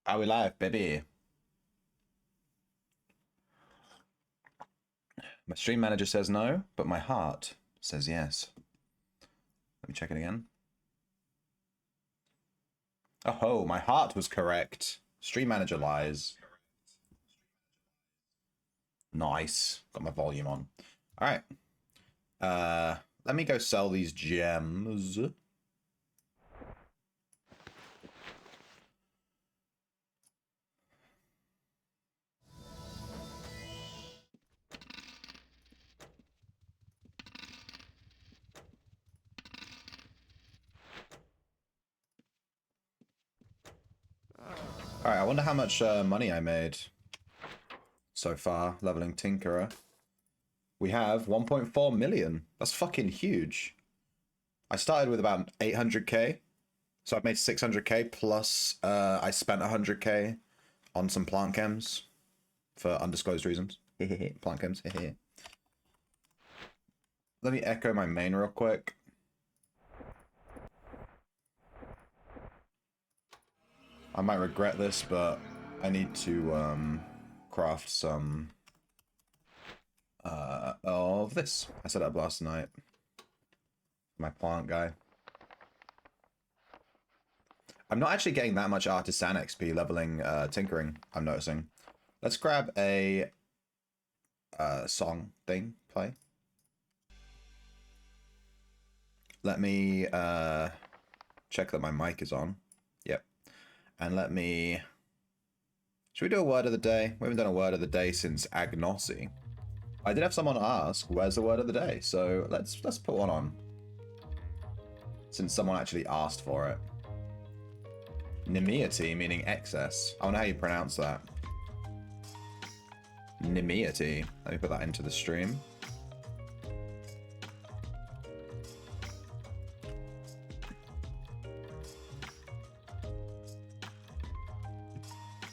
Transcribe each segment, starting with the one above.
Are we live, baby? My stream manager says no, but my heart says yes. Let me check it again. Oh, my heart was correct. Stream manager lies. Nice. Got my volume on. All right. Let me go sell these gems. All right, I wonder how much money I made so far leveling Tinkerer. We have 1.4 million. That's fucking huge. I started with about 800k, so I've made 600k plus I spent 100k on some plant chems for undisclosed reasons. Plant chems. Let me echo my main real quick. I might regret this, but I need to craft some of this. I set up last night. My plant guy. I'm not actually getting that much artisan XP leveling tinkering, I'm noticing. Let's grab a song thing, play. Let me check that my mic is on. Yep. And let me... Should we do a word of the day? We haven't done a word of the day since Agnosy. I did have someone ask, where's the word of the day? So let's put one on. Since someone actually asked for it. Nimiety, meaning excess. I wonder how you pronounce that. Nimiety. Let me put that into the stream.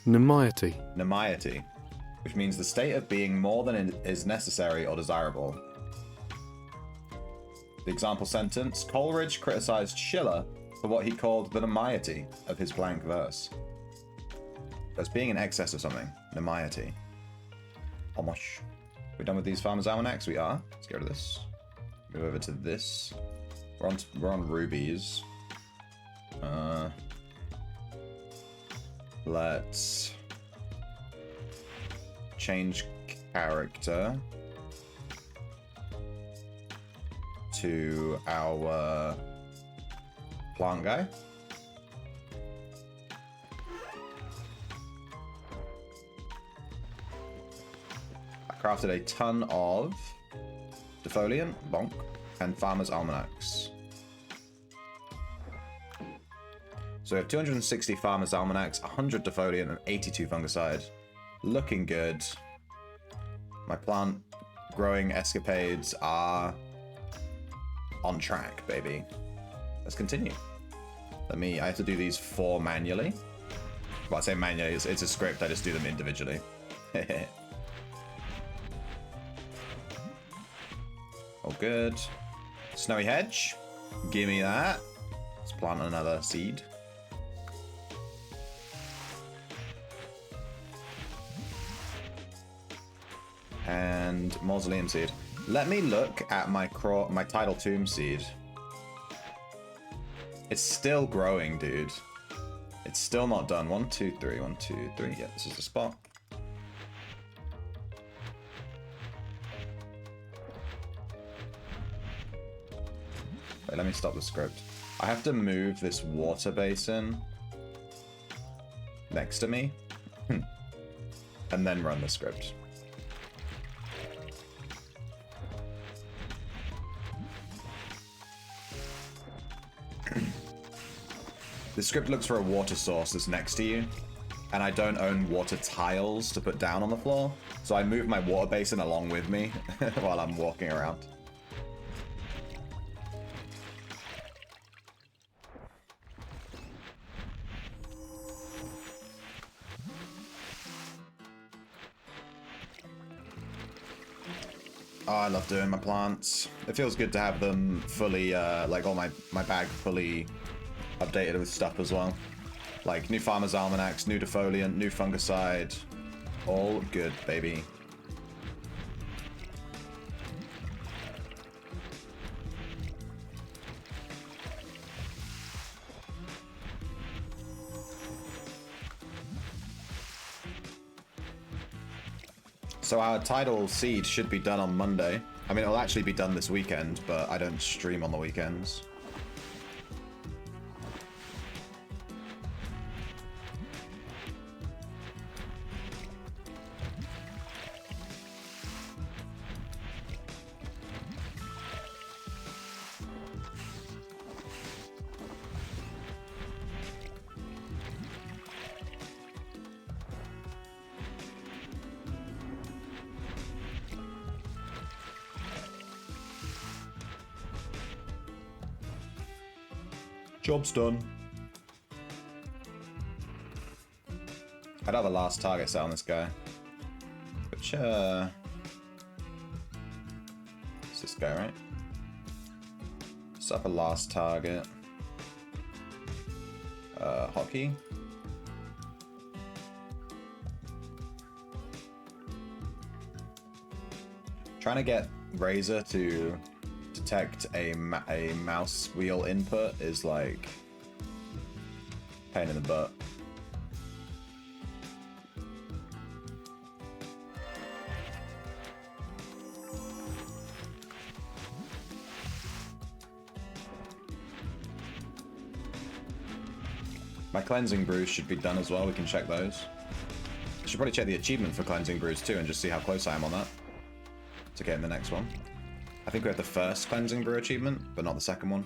Nimiety. Nimiety, which means the state of being more than is necessary or desirable. The example sentence, Coleridge criticized Schiller for what he called the nimiety of his blank verse. That's being in excess of something. Nimiety. Almost. We're done with these farmers' almanacs? We are. Let's go to this. Move over to this. We're on rubies. Let's change character to our plant guy. I crafted a ton of defoliant, bonk, and farmer's almanacs. So we have 260 farmer's almanacs, 100 defoliant, and 82 fungicide. Looking good. My plant growing escapades are on track, baby. Let's continue. I have to do these 4 manually. Well, I say manually, it's a script, I just do them individually. All good. Snowy hedge. Give me that. Let's plant another seed. And mausoleum seed. Let me look at my tidal tomb seed. It's still growing, dude. It's still not done. 1, 2, 3. 1, 2, 3. Yeah, this is the spot. Wait, let me stop the script. I have to move this water basin next to me and then run the script. The script looks for a water source that's next to you, and I don't own water tiles to put down on the floor, so I move my water basin along with me while I'm walking around. Oh, I love doing my plants. It feels good to have them fully, like all my bag fully updated with stuff as well. Like, new Farmer's Almanacs, new defoliant, new fungicide. All good, baby. So our tidal seed should be done on Monday. I mean, it'll actually be done this weekend, but I don't stream on the weekends. Job's done. I'd have a last target set on this guy. Which, it's this guy, right? Set up a last target. Hotkey. Trying to get Razor to detect a mouse wheel input is like pain in the butt. My cleansing brews should be done as well. We can check those. I should probably check the achievement for cleansing brews too and just see how close I am on that to get in the next one. I think we have the first cleansing brew achievement, but not the second one.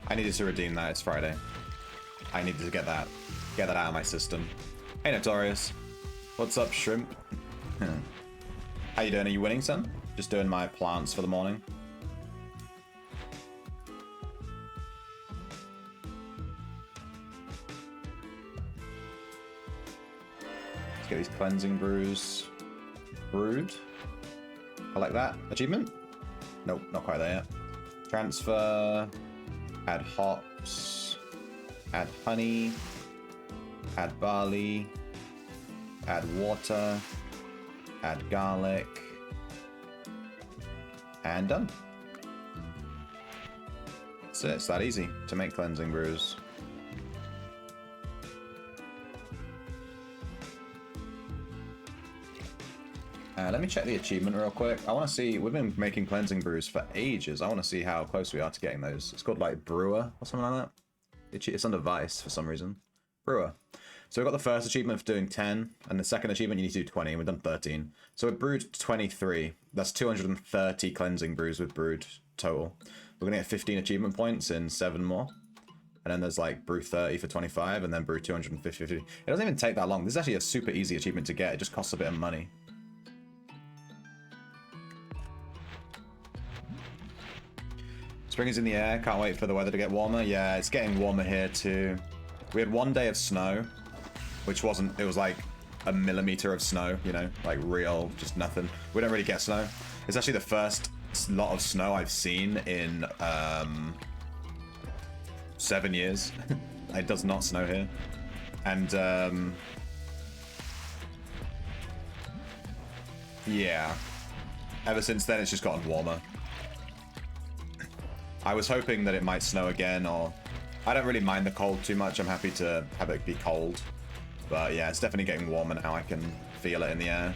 I needed to redeem that. It's Friday. I needed to get that out of my system. Hey, Notorious. What's up, Shrimp? How you doing? Are you winning, son? Just doing my plants for the morning. Let's get these cleansing brews brewed. I like that. Achievement? Nope, not quite there yet. Transfer. Add hops, add honey, add barley, add water, add garlic, and done. That's it, it's that easy to make cleansing brews. Let me check the achievement real quick. I want to see, we've been making cleansing brews for ages. I want to see how close we are to getting those. It's called like Brewer or something like that. It's under Vice for some reason. Brewer. So we've got the first achievement for doing 10, and the second achievement you need to do 20, and we've done 13. So we've brewed 23. That's 230 cleansing brews we've brewed total. We're going to get 15 achievement points in 7 more. And then there's like brew 30 for 25, and then brew 250. It doesn't even take that long. This is actually a super easy achievement to get. It just costs a bit of money. Spring is in the air. Can't wait for the weather to get warmer. Yeah, it's getting warmer here too. We had 1 day of snow, which wasn't, it was like a millimeter of snow, you know, like real, just nothing. We don't really get snow. It's actually the first lot of snow I've seen in 7 years. It does not snow here. And yeah, ever since then it's just gotten warmer. I was hoping that it might snow again, or I don't really mind the cold too much. I'm happy to have it be cold. But yeah, it's definitely getting warmer now. I can feel it in the air.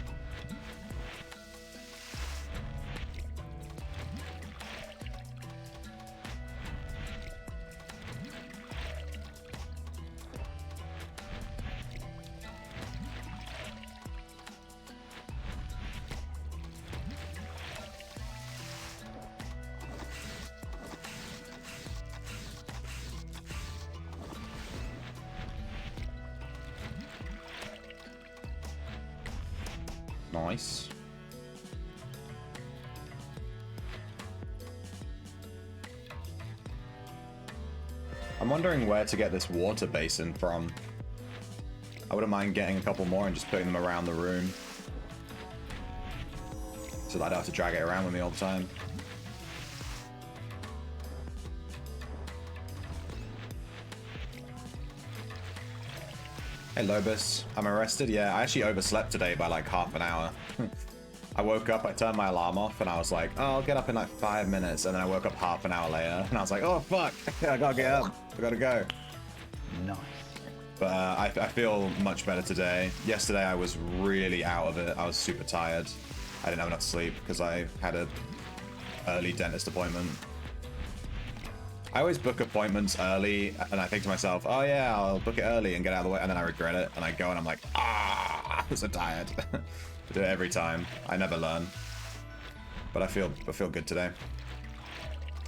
Nice. I'm wondering where to get this water basin from. I wouldn't mind getting a couple more and just putting them around the room, so that I don't have to drag it around with me all the time. Hey Lobus, I'm arrested? Yeah, I actually overslept today by like half an hour. I woke up, I turned my alarm off, and I was like, oh, I'll get up in like 5 minutes, and then I woke up half an hour later, and I was like, oh fuck, I gotta get up, I gotta go. Nice. But I feel much better today. Yesterday I was really out of it, I was super tired. I didn't have enough sleep because I had a early dentist appointment. I always book appointments early, and I think to myself, oh yeah, I'll book it early and get out of the way, and then I regret it, and I go and I'm like, I'm so tired. I do it every time. I never learn. But I feel good today.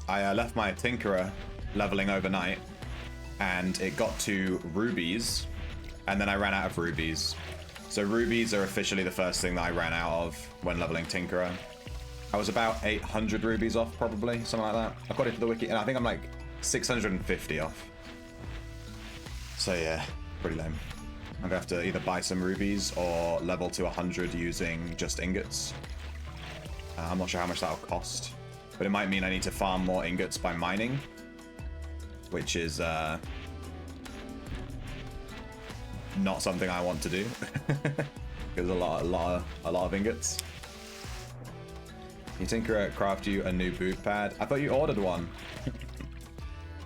I left my Tinkerer leveling overnight, and it got to rubies, and then I ran out of rubies. So rubies are officially the first thing that I ran out of when leveling Tinkerer. I was about 800 rubies off, probably, something like that, according to the wiki, and I think I'm like 650 off. So yeah, pretty lame. I'm gonna have to either buy some rubies or level to 100 using just ingots. I'm not sure how much that'll cost, but it might mean I need to farm more ingots by mining, which is not something I want to do. There's a lot of ingots. You Tinkerer craft you a new boot pad? I thought you ordered one.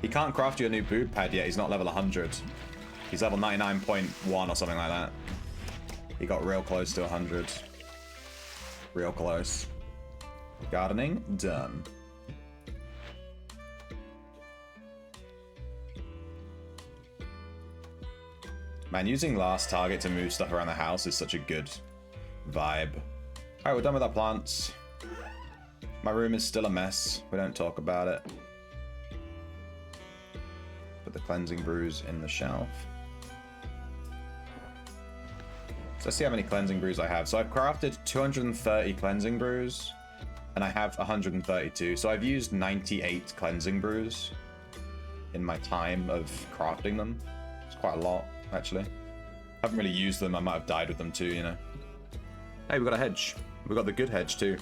He can't craft you a new boot pad yet. He's not level 100. He's level 99.1 or something like that. He got real close to 100. Real close. Gardening done. Man, using last target to move stuff around the house is such a good vibe. Alright, we're done with our plants. My room is still a mess. We don't talk about it. Put the cleansing brews in the shelf. So let's see how many cleansing brews I have. So I've crafted 230 cleansing brews, and I have 132. So I've used 98 cleansing brews in my time of crafting them. It's quite a lot, actually. I haven't really used them. I might have died with them too, you know. Hey, we got a hedge. We got the good hedge too.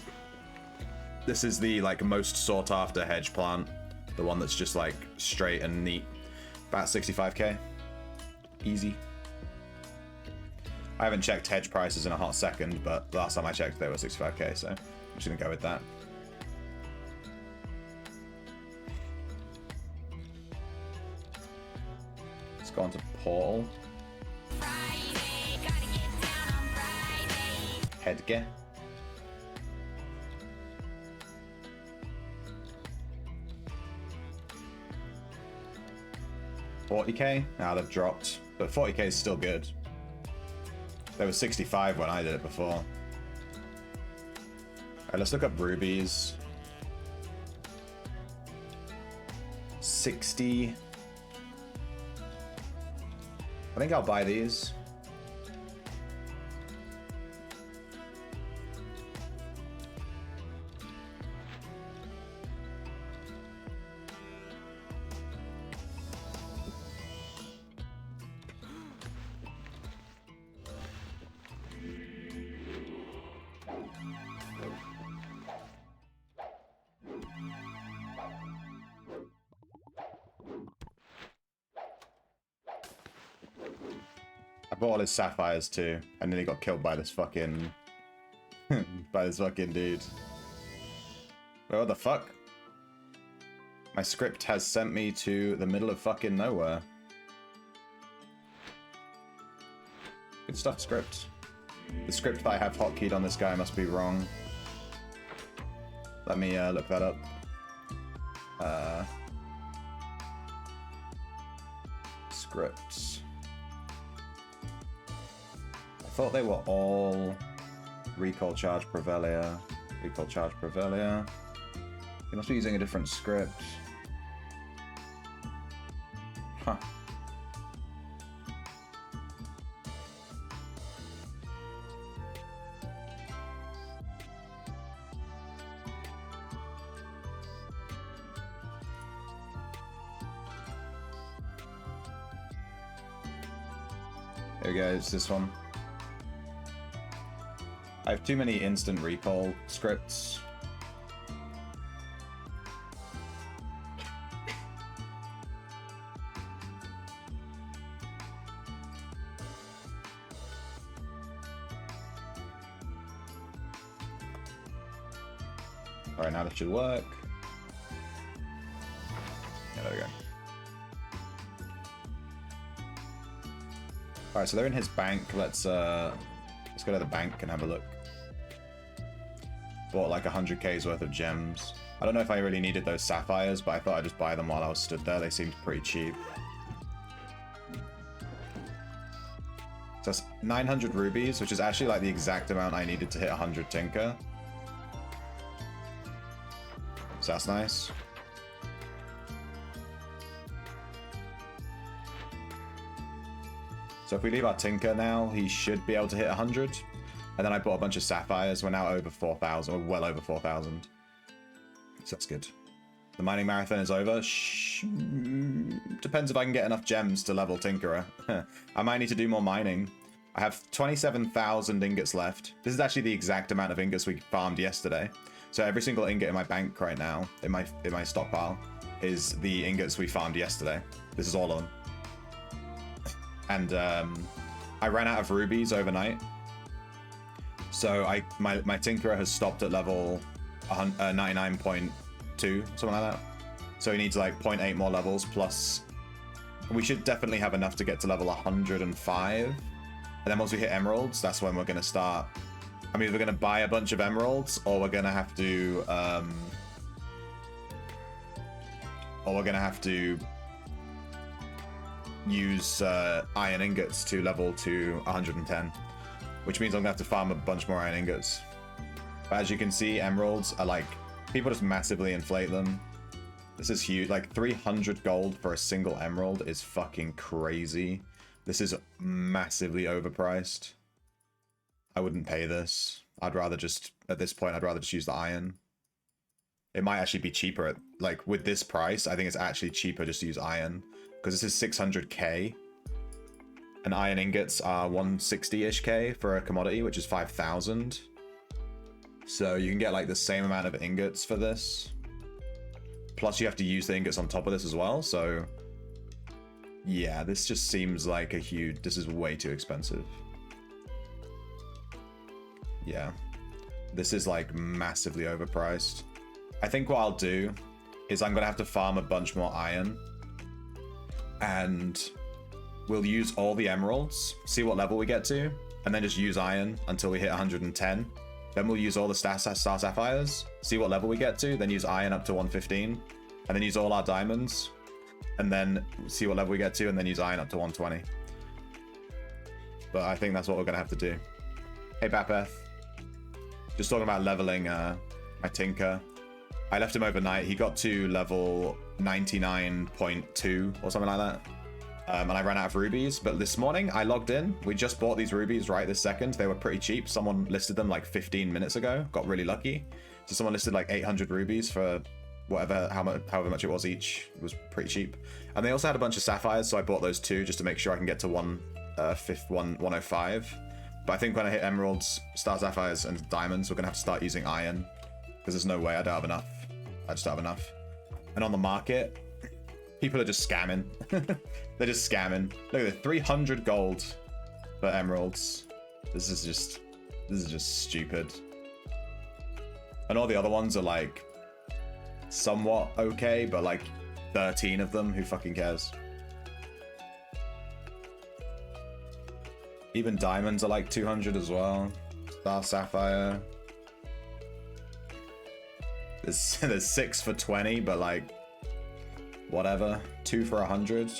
This is the like most sought after hedge plant. The one that's just like straight and neat. About 65k. Easy. I haven't checked hedge prices in a hot second, but last time I checked they were 65k, so I'm just gonna go with that. Let's go on to Portal. Headgear. 40k? Now they've dropped, but 40k is still good. There was 65 when I did it before. Alright, let's look up rubies. 60. I think I'll buy these. I bought all his sapphires too, and then he got killed by this fucking by this fucking dude. Wait, what the fuck? My script has sent me to the middle of fucking nowhere. Good stuff, script. The script that I have hotkeyed on this guy must be wrong. Let me look that up. Scripts. I thought they were all recall charge Prevelia. Recall charge Prevelia. You must be using a different script. Huh. Here we go, it's this one. I have too many instant recall scripts. Alright, now this should work. Yeah, there we go. Alright, so they're in his bank. Let's go to the bank and have a look. Bought like 100k's worth of gems. I don't know if I really needed those sapphires, but I thought I'd just buy them while I was stood there. They seemed pretty cheap. So that's 900 rubies, which is actually like the exact amount I needed to hit 100 Tinker. So that's nice. So if we leave our Tinker now, he should be able to hit 100. And then I bought a bunch of sapphires. We're now over 4,000, or well over 4,000. So that's good. The mining marathon is over. Depends if I can get enough gems to level Tinkerer. I might need to do more mining. I have 27,000 ingots left. This is actually the exact amount of ingots we farmed yesterday. So every single ingot in my bank right now, in my stockpile, is the ingots we farmed yesterday. This is all of them. And I ran out of rubies overnight. So my Tinkerer has stopped at level 99.2, something like that. So he needs like 0.8 more levels, plus we should definitely have enough to get to level 105. And then once we hit emeralds, that's when we're going to start. I mean, we're going to buy a bunch of emeralds, or we're going to have to use iron ingots to level to 110, which means I'm going to have to farm a bunch more iron ingots. But as you can see, emeralds are like, people just massively inflate them. This is huge. Like 300 gold for a single emerald is fucking crazy. This is massively overpriced. I wouldn't pay this. I'd rather just, at this point, I'd rather just use the iron. It might actually be cheaper at, like, with this price, I think it's actually cheaper just to use iron. Because this is 600k. And iron ingots are 160-ish k for a commodity, which is 5,000. So you can get, like, the same amount of ingots for this. Plus you have to use the ingots on top of this as well, so... yeah, this just seems like a huge... this is way too expensive. Yeah. This is, like, massively overpriced. I think what I'll do is I'm going to have to farm a bunch more iron. And we'll use all the emeralds, see what level we get to, and then just use iron until we hit 110. Then we'll use all the star sapphires, see what level we get to, then use iron up to 115, and then use all our diamonds, and then see what level we get to, and then use iron up to 120. But I think that's what we're going to have to do. Hey, Bapeth. Just talking about leveling my Tinker. I left him overnight. He got to level 99.2 or something like that. And I ran out of rubies. But this morning, I logged in. We just bought these rubies right this second. They were pretty cheap. Someone listed them like 15 minutes ago. Got really lucky. So someone listed like 800 rubies for however much it was each. It was pretty cheap. And they also had a bunch of sapphires, so I bought those too, just to make sure I can get to 105. But I think when I hit emeralds, star sapphires, and diamonds, we're going to have to start using iron. Because there's no way I don't have enough. I just don't have enough. And on the market, people are just scamming. They're just scamming. Look at this, 300 gold for emeralds. This is just stupid. And all the other ones are like somewhat okay, but like 13 of them, who fucking cares? Even diamonds are like 200 as well. Star sapphire. There's 6 for 20, but like whatever. 2 for 100.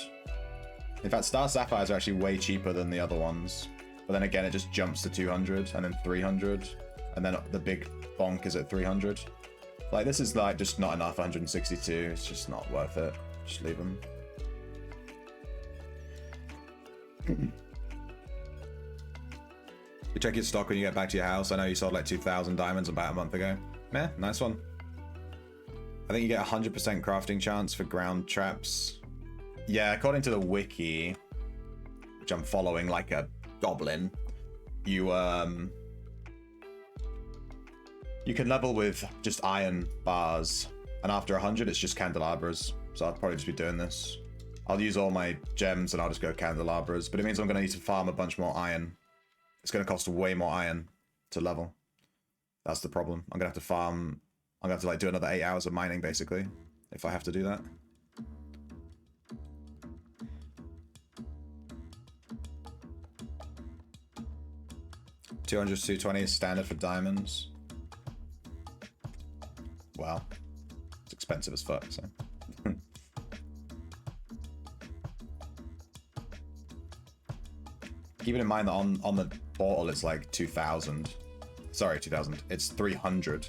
In fact, star sapphires are actually way cheaper than the other ones. But then again, it just jumps to 200 and then 300, and then the big bonk is at 300. Like, this is like just not enough. 162. It's just not worth it. Just leave them. You check your stock when you get back to your house. I know you sold like 2,000 diamonds about a month ago. Meh, nice one. I think you get 100% crafting chance for ground traps. Yeah, according to the wiki, which I'm following like a goblin, you can level with just iron bars, and after 100 it's just candelabras. So I'll probably just be doing this. I'll use all my gems and I'll just go candelabras, but it means I'm going to need to farm a bunch more iron. It's going to cost way more iron to level. That's the problem. I'm going to have to farm. I'm going to have to like do another 8 hours of mining basically, if I have to do that. $200 to $220 is standard for diamonds. Wow. It's expensive as fuck, so. Keeping in mind that on the portal it's like 2,000. Sorry, 2,000. It's 300.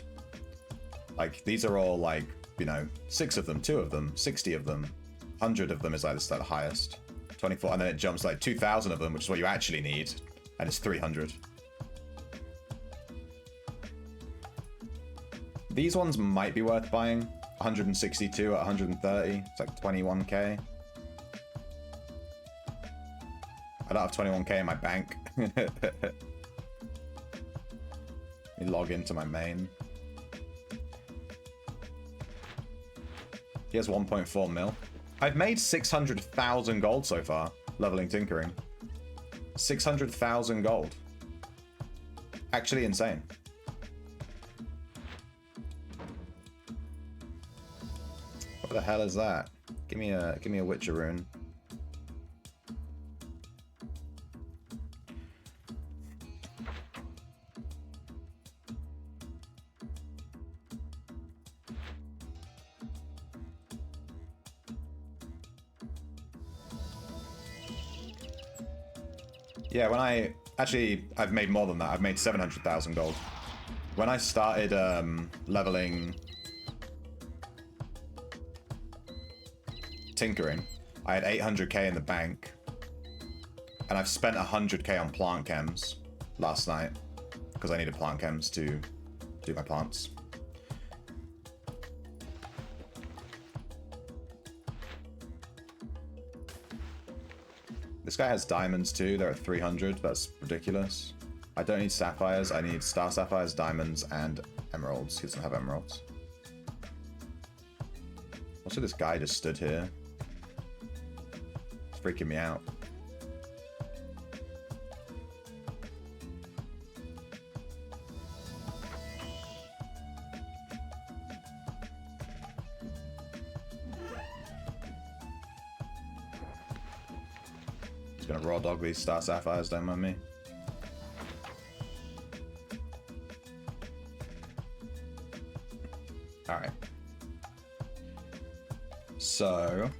Like, these are all like, you know, 6 of them, 2 of them, 60 of them. 100 of them is like the highest. 24, and then it jumps like 2,000 of them, which is what you actually need, and it's 300. These ones might be worth buying. 162 at 130. It's like 21k. I don't have 21k in my bank. Let me log into my main. He has 1.4 mil. I've made 600,000 gold so far, leveling tinkering. 600,000 gold. Actually insane. What the hell is that? Give me a Witcher rune. Yeah, when I've made more than that. I've made 700,000 gold. When I started leveling tinkering, I had 800k in the bank, and I've spent 100k on plant chems last night because I needed plant chems to do my plants. This guy has diamonds too. They're at 300. That's ridiculous. I don't need sapphires. I need star sapphires, diamonds, and emeralds. He doesn't have emeralds. Also, this guy just stood here. It's freaking me out. Just gonna raw dog these star sapphires, don't mind me. Alright. So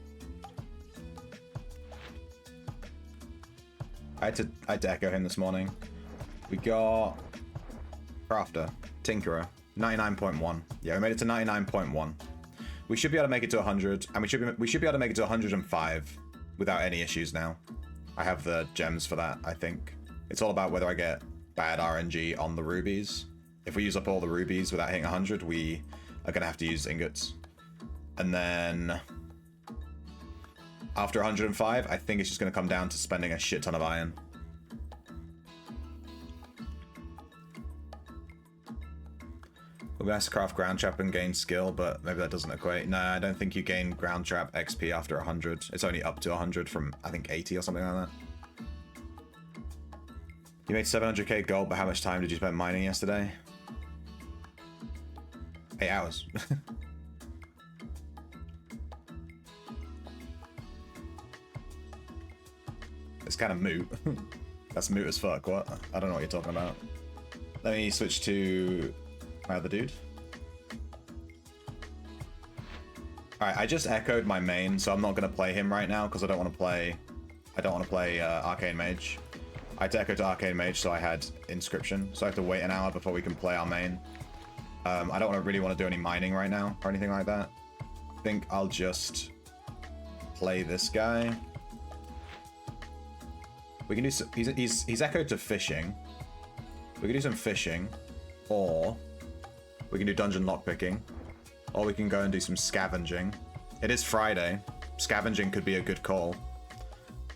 I had to echo him this morning. We got Crafter, Tinkerer, 99.1. Yeah, we made it to 99.1. We should be able to make it to 100, and we should be able to make it to 105 without any issues now. I have the gems for that, I think. It's all about whether I get bad RNG on the rubies. If we use up all the rubies without hitting 100, we are going to have to use ingots. And then after 105, I think it's just going to come down to spending a shit ton of iron. We'll be nice to craft ground trap and gain skill, but maybe that doesn't equate. No, I don't think you gain ground trap XP after 100. It's only up to 100 from, I think, 80 or something like that. You made 700k gold, but how much time did you spend mining yesterday? 8 hours. It's kind of moot. That's moot as fuck, what? I don't know what you're talking about. Let me switch to my other dude. Alright, I just echoed my main, so I'm not going to play him right now because I don't want to play Arcane Mage. I had to echo to Arcane Mage, so I had Inscription, so I have to wait an hour before we can play our main. I don't really want to do any mining right now or anything like that. I think I'll just play this guy. We can do some, he's echoed to fishing. We can do some fishing, or we can do dungeon lockpicking, or we can go and do some scavenging. It is Friday. Scavenging could be a good call.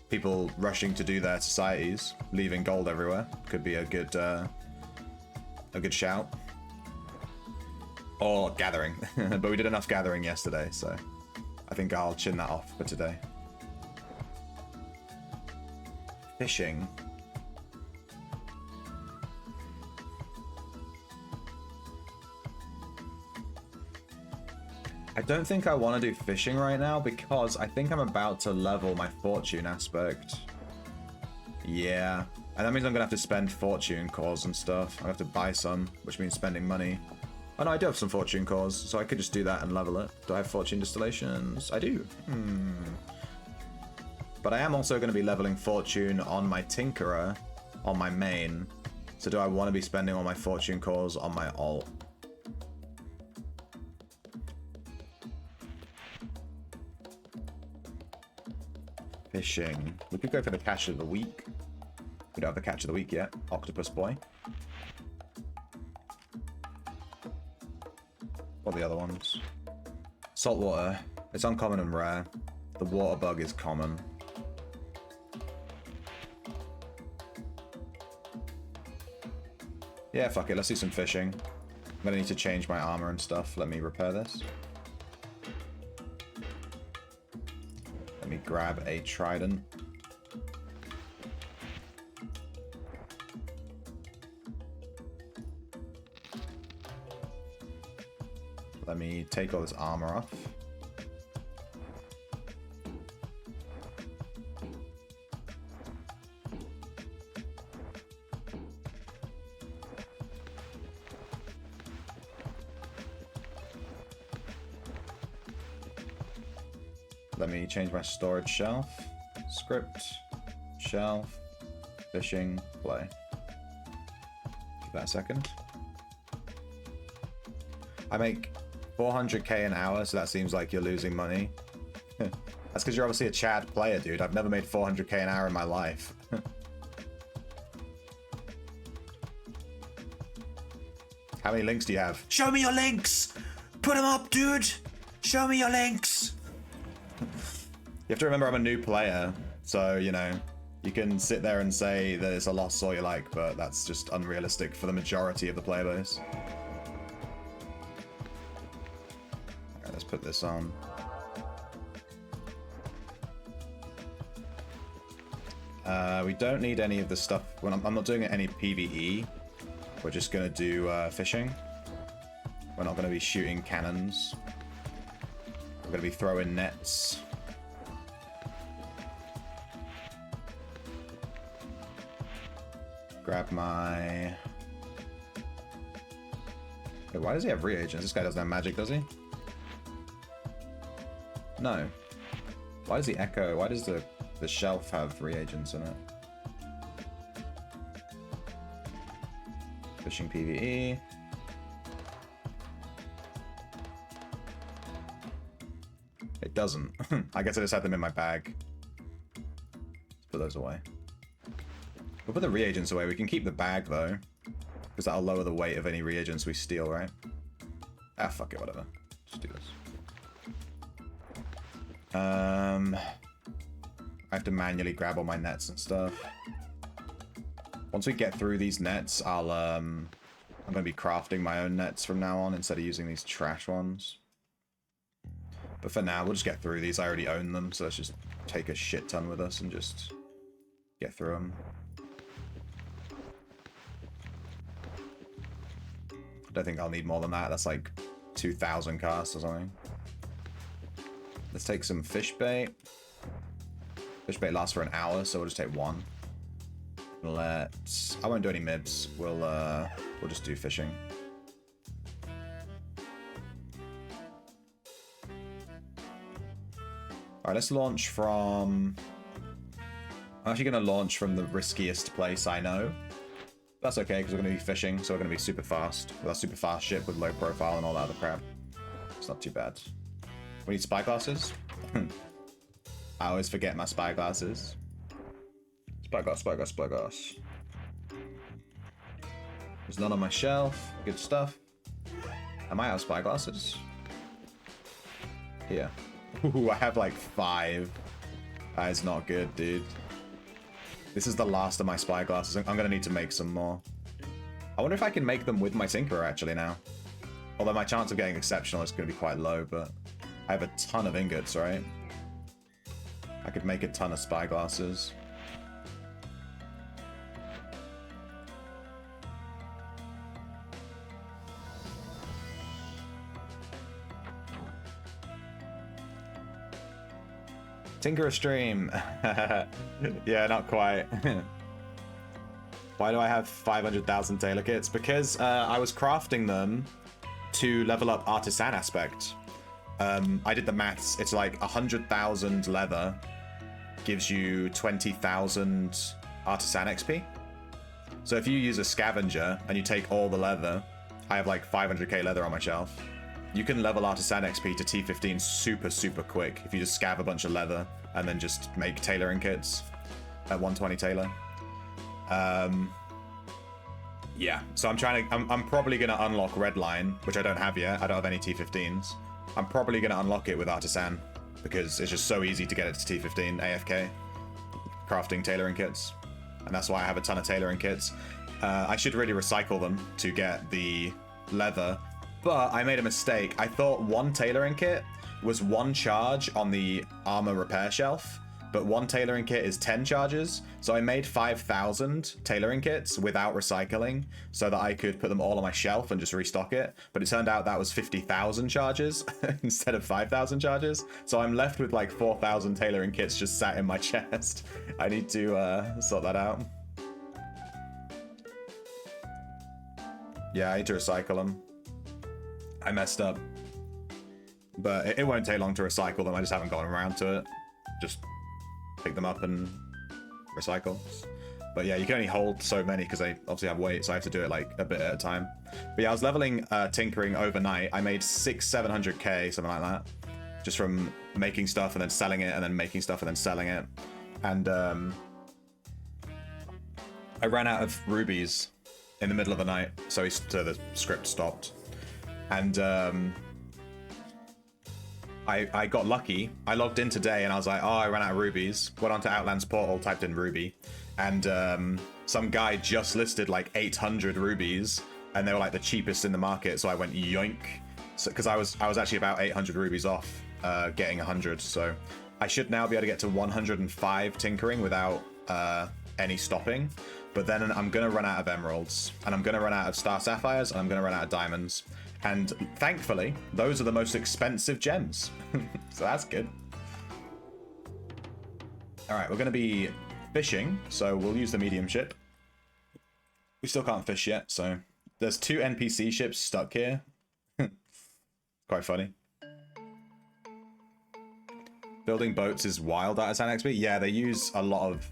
people rushing to do their societies, leaving gold everywhere, could be a good shout. Or gathering, but we did enough gathering yesterday, so I think I'll chin that off for today. Fishing. I don't think I want to do fishing right now because I think I'm about to level my fortune aspect. Yeah. And that means I'm going to have to spend fortune cores and stuff. I have to buy some, which means spending money. Oh no, I do have some fortune cores, so I could just do that and level it. Do I have fortune distillations? I do. But I am also going to be leveling fortune on my tinkerer, on my main. So do I want to be spending all my fortune cores on my alt? Fishing. We could go for the catch of the week. We don't have the catch of the week yet. Octopus boy. What are the other ones? Saltwater. It's uncommon and rare. The water bug is common. Yeah, fuck it. Let's do some fishing. I'm gonna need to change my armor and stuff. Let me repair this. Let me grab a trident. Let me take all this armor off. Let me change my storage shelf. Script, shelf, fishing, play. Give that a second. I make 400k an hour, so that seems like you're losing money. That's because you're obviously a Chad player, dude. I've never made 400k an hour in my life. How many links do you have? Show me your links! Put them up, dude! Show me your links! You have to remember I'm a new player, so, you know, you can sit there and say that it's a loss all you like, but that's just unrealistic for the majority of the player base. Alright, let's put this on. We don't need any of the stuff. When I'm not doing any PvE. We're just going to do fishing. We're not going to be shooting cannons. We're going to be throwing nets. Grab my... Wait, why does he have reagents? This guy doesn't have magic, does he? No. Why does the echo... Why does the shelf have reagents in it? Fishing PvE. It doesn't. I guess I just had them in my bag. Let's put those away. We'll put the reagents away. We can keep the bag, though. Because that'll lower the weight of any reagents we steal, right? Ah, fuck it, whatever. Just do this. I have to manually grab all my nets and stuff. Once we get through these nets, I'm going to be crafting my own nets from now on instead of using these trash ones. But for now, we'll just get through these. I already own them, so let's just take a shit ton with us and just get through them. I don't think I'll need more than that. That's like 2,000 casts or something. Let's take some fish bait. Fish bait lasts for an hour, so we'll just take one. I won't do any mibs. We'll just do fishing. Alright, let's launch from... I'm actually going to launch from the riskiest place I know. That's okay, because we're going to be fishing, so we're going to be super fast. With our super fast ship with low profile and all that other crap. It's not too bad. We need spyglasses. I always forget my spyglasses. Spyglass, spyglass, spyglass. There's none on my shelf. Good stuff. I might have spyglasses. Here. Ooh, I have like 5. That is not good, dude. This is the last of my spyglasses. I'm going to need to make some more. I wonder if I can make them with my Tinkerer actually now. Although my chance of getting exceptional is going to be quite low, but I have a ton of ingots, right? I could make a ton of spyglasses. Tinkerer stream. Yeah, not quite. Why do I have 500,000 tailor kits? Because I was crafting them to level up artisan aspect. I did the maths. It's like 100,000 leather gives you 20,000 artisan XP. So if you use a scavenger and you take all the leather, I have like 500k leather on my shelf. You can level artisan XP to T15 super, super quick if you just scav a bunch of leather and then just make tailoring kits at 120 tailor. Yeah, so I'm probably gonna unlock Redline, which I don't have yet. I don't have any T15s. I'm probably gonna unlock it with artisan because it's just so easy to get it to T15 AFK, crafting tailoring kits, and that's why I have a ton of tailoring kits. I should really recycle them to get the leather, but I made a mistake. I thought one tailoring kit was 1 charge on the armor repair shelf, but 1 tailoring kit is 10 charges. So I made 5,000 tailoring kits without recycling so that I could put them all on my shelf and just restock it. But it turned out that was 50,000 charges instead of 5,000 charges. So I'm left with like 4,000 tailoring kits just sat in my chest. I need to sort that out. Yeah, I need to recycle them. I messed up. But it won't take long to recycle them. I just haven't gotten around to it. Just pick them up and recycle. But yeah, you can only hold so many because they obviously have weight, so I have to do it like a bit at a time. But yeah, I was leveling tinkering overnight. I made 600-700k, something like that, just from making stuff and then selling it and then making stuff and then selling it. And I ran out of rubies in the middle of the night, so the script stopped. And I got lucky. I logged in today and I was like, oh, I ran out of rubies. Went onto Outlands Portal, typed in ruby, and some guy just listed like 800 rubies, and they were like the cheapest in the market. So I went yoink, because I was actually about 800 rubies off getting 100. So I should now be able to get to 105 tinkering without any stopping. But then I'm gonna run out of emeralds, and I'm gonna run out of star sapphires, and I'm gonna run out of diamonds. And thankfully, those are the most expensive gems. So that's good. All right, we're going to be fishing, so we'll use the medium ship. We still can't fish yet, so there's 2 NPC ships stuck here. Quite funny. Building boats is wild artisan XP. Yeah, they use a lot of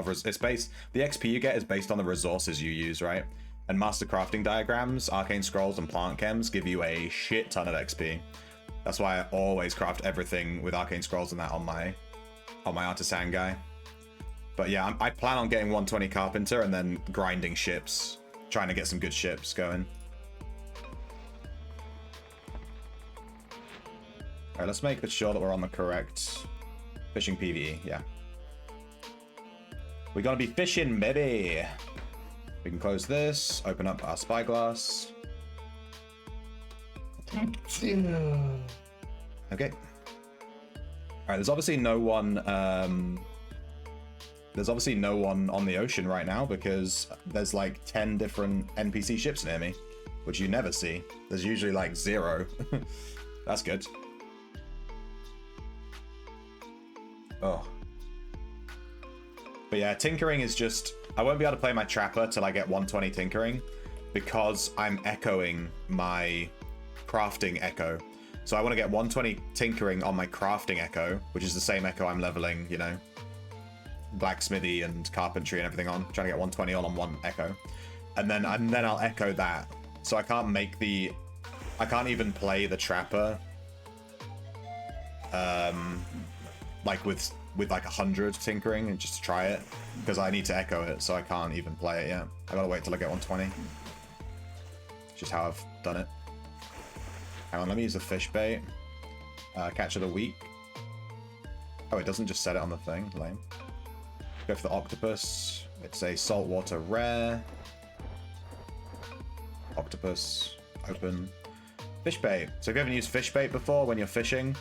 it's based, the XP you get is based on the resources you use, right? And master crafting diagrams, arcane scrolls, and plant chems give you a shit ton of XP. That's why I always craft everything with arcane scrolls and that on my artisan guy. But yeah, I plan on getting 120 carpenter and then grinding ships, trying to get some good ships going. All right, let's make sure that we're on the correct fishing PvE. Yeah, we're gonna be fishing, baby. We can close this, open up our spyglass. Okay. Alright, there's obviously no one on the ocean right now because there's like 10 different NPC ships near me, which you never see. There's usually like 0. That's good. Oh. But yeah, tinkering is just, I won't be able to play my trapper till I get 120 tinkering because I'm echoing my crafting echo. So I want to get 120 tinkering on my crafting echo, which is the same echo I'm leveling, you know, blacksmithy and carpentry and everything on, trying to get 120 all on one echo. And then I'll echo that. So I can't even play the trapper like with like 100 tinkering and just to try it because I need to echo it, so I can't even play it yet. I gotta wait till I get 120. It's just how I've done it. Hang on, let me use the fish bait. Catch of the week. Oh, it doesn't just set it on the thing. Lame. Go for the octopus. It's a saltwater rare. Octopus. Open. Fish bait. So if you haven't used fish bait before when you're fishing,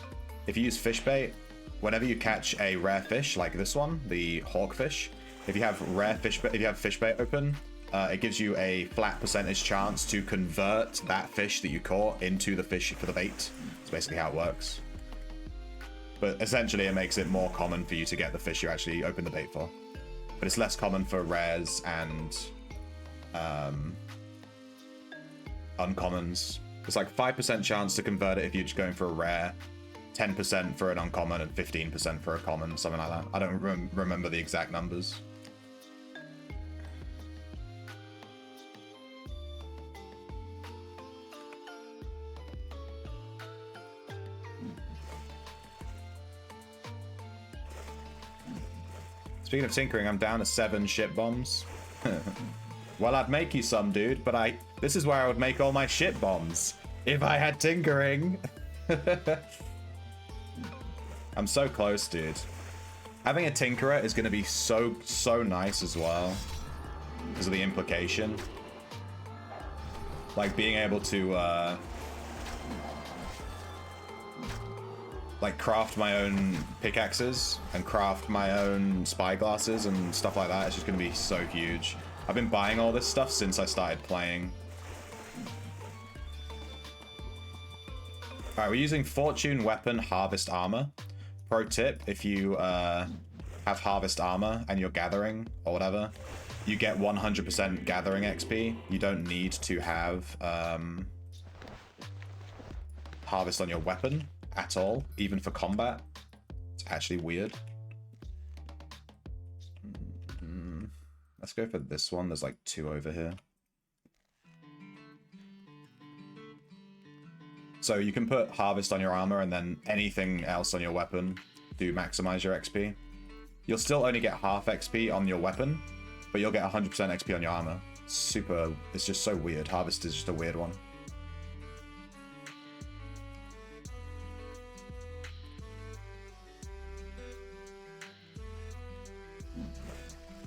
if you use fish bait, whenever you catch a rare fish like this one, the hawkfish, if you have fish bait open, it gives you a flat percentage chance to convert that fish that you caught into the fish for the bait. That's basically how it works. But essentially it makes it more common for you to get the fish you actually open the bait for. But it's less common for rares and uncommons. It's like 5% chance to convert it if you're just going for a rare, 10% for an uncommon, and 15% for a common, something like that. I don't remember the exact numbers. Speaking of tinkering, I'm down to 7 ship bombs. Well, I'd make you some, dude, but this is where I would make all my ship bombs. If I had tinkering. I'm so close, dude. Having a tinkerer is going to be so nice as well. Because of the implication. Like, being able to, like, craft my own pickaxes and craft my own spyglasses and stuff like that. It's just going to be so huge. I've been buying all this stuff since I started playing. Alright, we're using Fortune Weapon Harvest Armor. Pro tip, if you have Harvest Armor and you're gathering or whatever, you get 100% gathering XP. You don't need to have Harvest on your weapon at all, even for combat. It's actually weird. Let's go for this one. There's like 2 over here. So you can put Harvest on your armor and then anything else on your weapon to maximize your XP. You'll still only get half XP on your weapon, but you'll get 100% XP on your armor. It's just so weird. Harvest is just a weird one.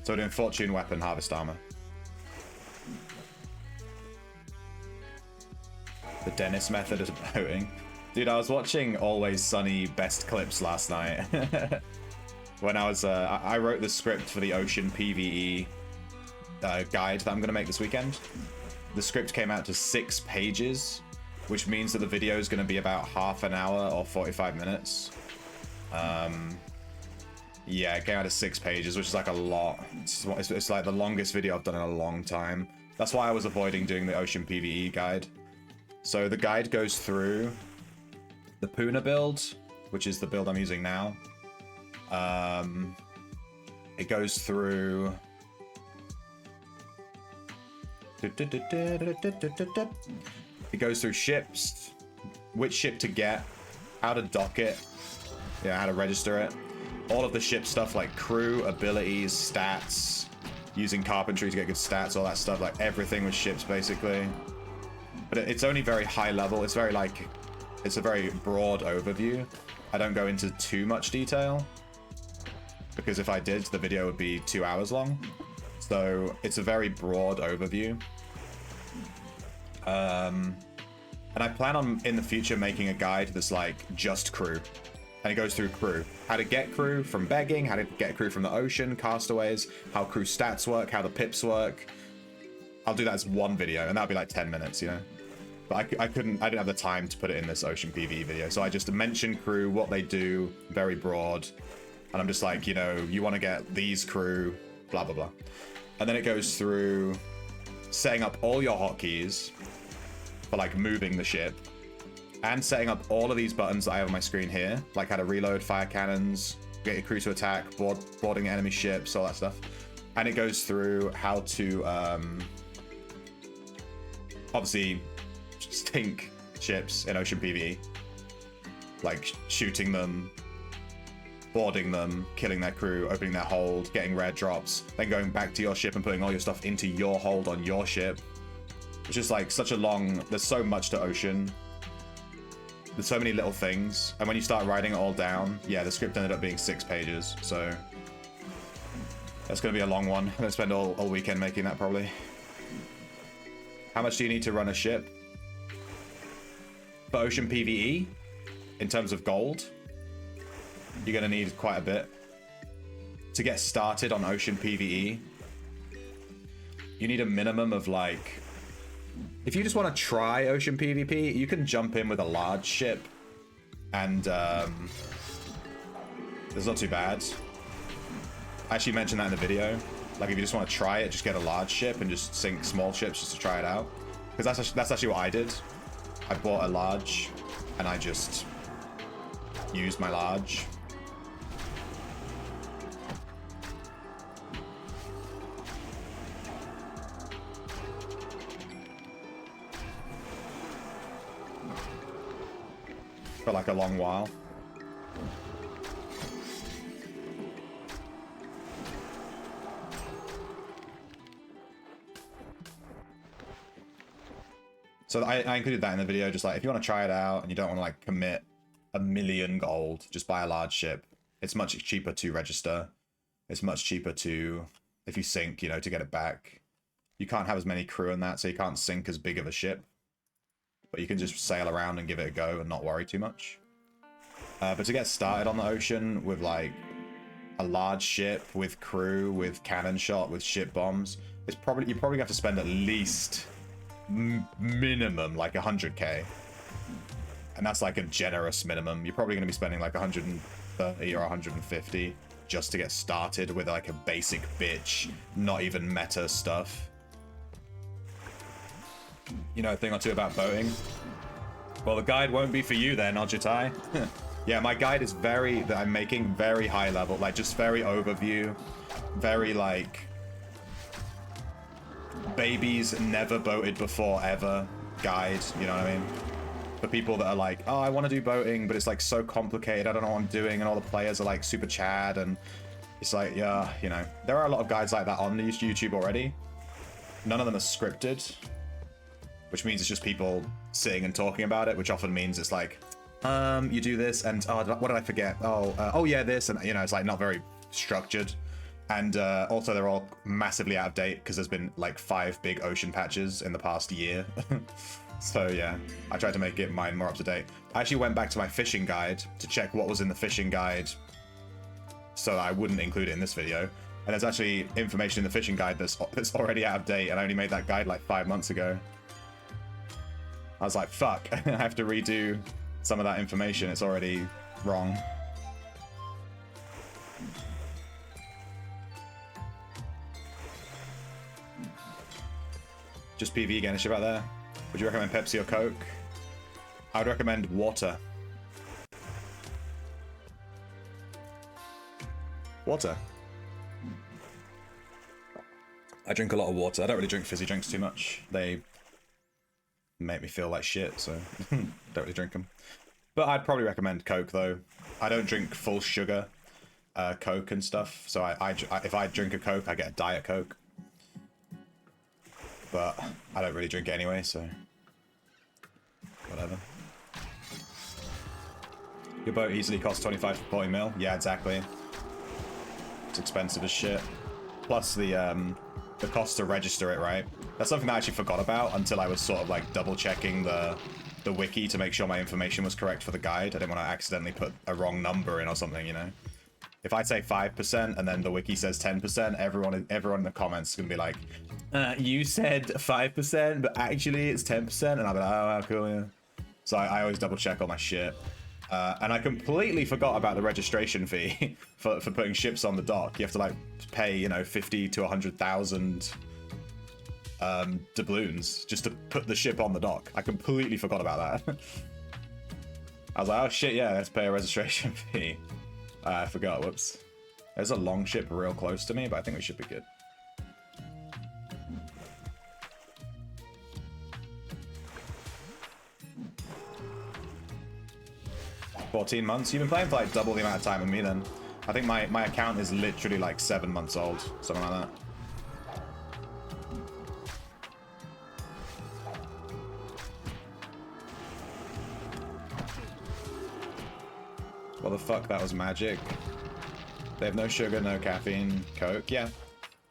So we're doing Fortune Weapon Harvest Armor. The Dennis method of voting. Dude, I was watching Always Sunny best clips last night. When I was, I wrote the script for the Ocean PvE guide that I'm going to make this weekend. The script came out to 6 pages, which means that the video is going to be about half an hour or 45 minutes. Yeah, it came out to 6 pages, which is like a lot. It's like the longest video I've done in a long time. That's why I was avoiding doing the Ocean PvE guide. So the guide goes through the Puna build, which is the build I'm using now. It goes through... It goes through ships, which ship to get, how to dock it, yeah, how to register it. All of the ship stuff like crew, abilities, stats, using carpentry to get good stats, all that stuff, like everything with ships basically. But it's only very high level. It's a very broad overview. I don't go into too much detail because if I did, the video would be 2 hours long. So it's a very broad overview. And I plan on in the future making a guide that's like just crew. And it goes through crew. How to get crew from begging, how to get crew from the ocean, castaways, how crew stats work, how the pips work. I'll do that as one video, and that'll be like 10 minutes, you know? But I didn't have the time to put it in this Ocean PvE video. So I just mentioned crew, what they do, very broad. And I'm just like, you know, you want to get these crew, blah, blah, blah. And then it goes through setting up all your hotkeys for like moving the ship. And setting up all of these buttons that I have on my screen here, like how to reload fire cannons, get your crew to attack, boarding enemy ships, all that stuff. And it goes through how to, obviously, stink ships in Ocean PvE. Like shooting them, boarding them, killing their crew, opening their hold, getting rare drops, then going back to your ship and putting all your stuff into your hold on your ship. It's just like such a long, there's so much to Ocean. there's so many little things, and when you start writing it all down, yeah, the script ended up being 6 pages, so that's gonna be a long one. I'm gonna spend all weekend making that probably. How much do you need to run a ship? For Ocean PvE, in terms of gold, you're gonna need quite a bit. To get started on Ocean PvE, you need a minimum of like... If you just want to try Ocean PvP, you can jump in with a large ship, and it's not too bad. I actually mentioned that in the video. Like, if you just want to try it, just get a large ship and just sink small ships just to try it out. Because that's actually what I did. I bought a large, and I just used my large. For like a long while. So I included that in the video, just like, if you want to try it out and you don't want to like commit 1 million gold, just buy a large ship. It's much cheaper to register. It's much cheaper to, if you sink, you know, to get it back. You can't have as many crew in that, so you can't sink as big of a ship. But you can just sail around and give it a go and not worry too much. But to get started on the ocean with like a large ship, with crew, with cannon shot, with ship bombs, you probably have to spend at least minimum like 100k, and that's like a generous minimum. You're probably going to be spending like 130 or 150 just to get started with like a basic bitch, not even meta stuff. You know a thing or two about boating? Well, the guide won't be for you then, Ojutai. Yeah, my guide is that I'm making very high level, like just very overview, very like babies never boated before ever guide, you know what I mean? For people that are like, oh, I want to do boating, but it's like so complicated, I don't know what I'm doing, and all the players are like super Chad, and it's like, yeah, you know, there are a lot of guides like that on YouTube already. None of them are scripted, which means it's just people sitting and talking about it, which often means it's like, you do this, and oh, what did I forget? Oh yeah, this, and you know, it's like not very structured. And also they're all massively out of date because there's been like 5 big ocean patches in the past year. So yeah, I tried to make mine more up to date. I actually went back to my fishing guide to check what was in the fishing guide so that I wouldn't include it in this video. And there's actually information in the fishing guide that's already out of date, and I only made that guide like 5 months ago. I was like, fuck, I have to redo some of that information. It's already wrong. Just PV getting a ship out there. Would you recommend Pepsi or Coke? I would recommend water. Water. I drink a lot of water. I don't really drink fizzy drinks too much. They make me feel like shit, so don't really drink them. But I'd probably recommend Coke though. I don't drink full sugar Coke and stuff, so if I drink a Coke, I get a Diet Coke. But I don't really drink it anyway, so whatever. Your boat easily costs 25 to 40 mil. Yeah, exactly. It's expensive as shit. Plus the cost to register it, right? That's something that I actually forgot about until I was sort of like double checking the wiki to make sure my information was correct for the guide. I didn't want to accidentally put a wrong number in or something, you know? If I say 5% and then the wiki says 10%, everyone in the comments is gonna be like, you said 5%, but actually it's 10%, and I'll be like, oh, cool, yeah. So I always double check all my shit. And I completely forgot about the registration fee for putting ships on the dock. You have to like pay, you know, 50 to 100,000 doubloons just to put the ship on the dock. I completely forgot about that. I was like, oh shit, yeah, let's pay a registration fee. I forgot, whoops. There's a long ship real close to me, but I think we should be good. $14 months? You've been playing for like double the amount of time with me then. I think my account is literally like 7 months old, something like that. What the fuck? That was magic. They have no sugar, no caffeine, Coke. Yeah,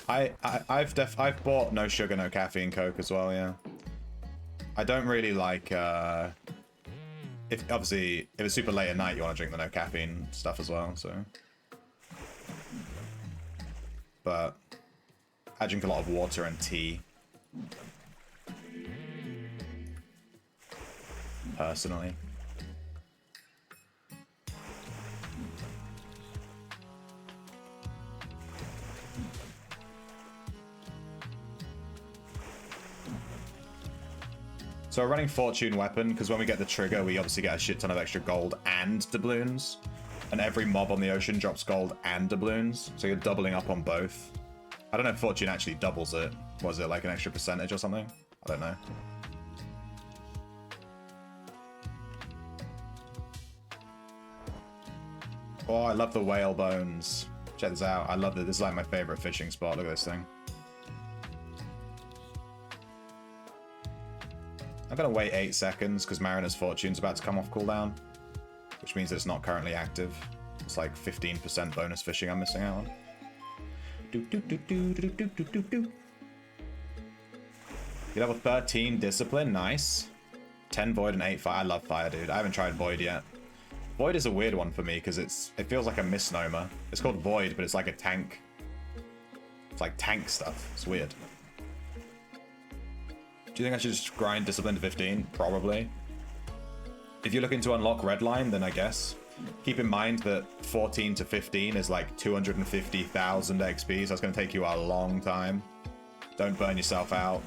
I've bought no sugar, no caffeine Coke as well. Yeah, I don't really like. If obviously if it's super late at night, you want to drink the no caffeine stuff as well. So, but I drink a lot of water and tea. Personally. So we're running Fortune Weapon, because when we get the trigger, we obviously get a shit ton of extra gold and doubloons. And every mob on the ocean drops gold and doubloons, so you're doubling up on both. I don't know if Fortune actually doubles it. Was it like an extra percentage or something? I don't know. Oh, I love the whale bones. Check this out. I love it. This is like my favorite fishing spot. Look at this thing. I'm going to wait 8 seconds because Mariner's Fortune's about to come off cooldown, which means it's not currently active. It's like 15% bonus fishing I'm missing out on. You level 13 Discipline, nice. 10 Void and 8 Fire. I love Fire, dude. I haven't tried Void yet. Void is a weird one for me because it feels like a misnomer. It's called Void, but it's like a tank. It's like tank stuff. It's weird. Do you think I should just grind Discipline to 15? Probably. If you're looking to unlock Redline, then I guess. Keep in mind that 14 to 15 is like 250,000 XP, so that's going to take you a long time. Don't burn yourself out.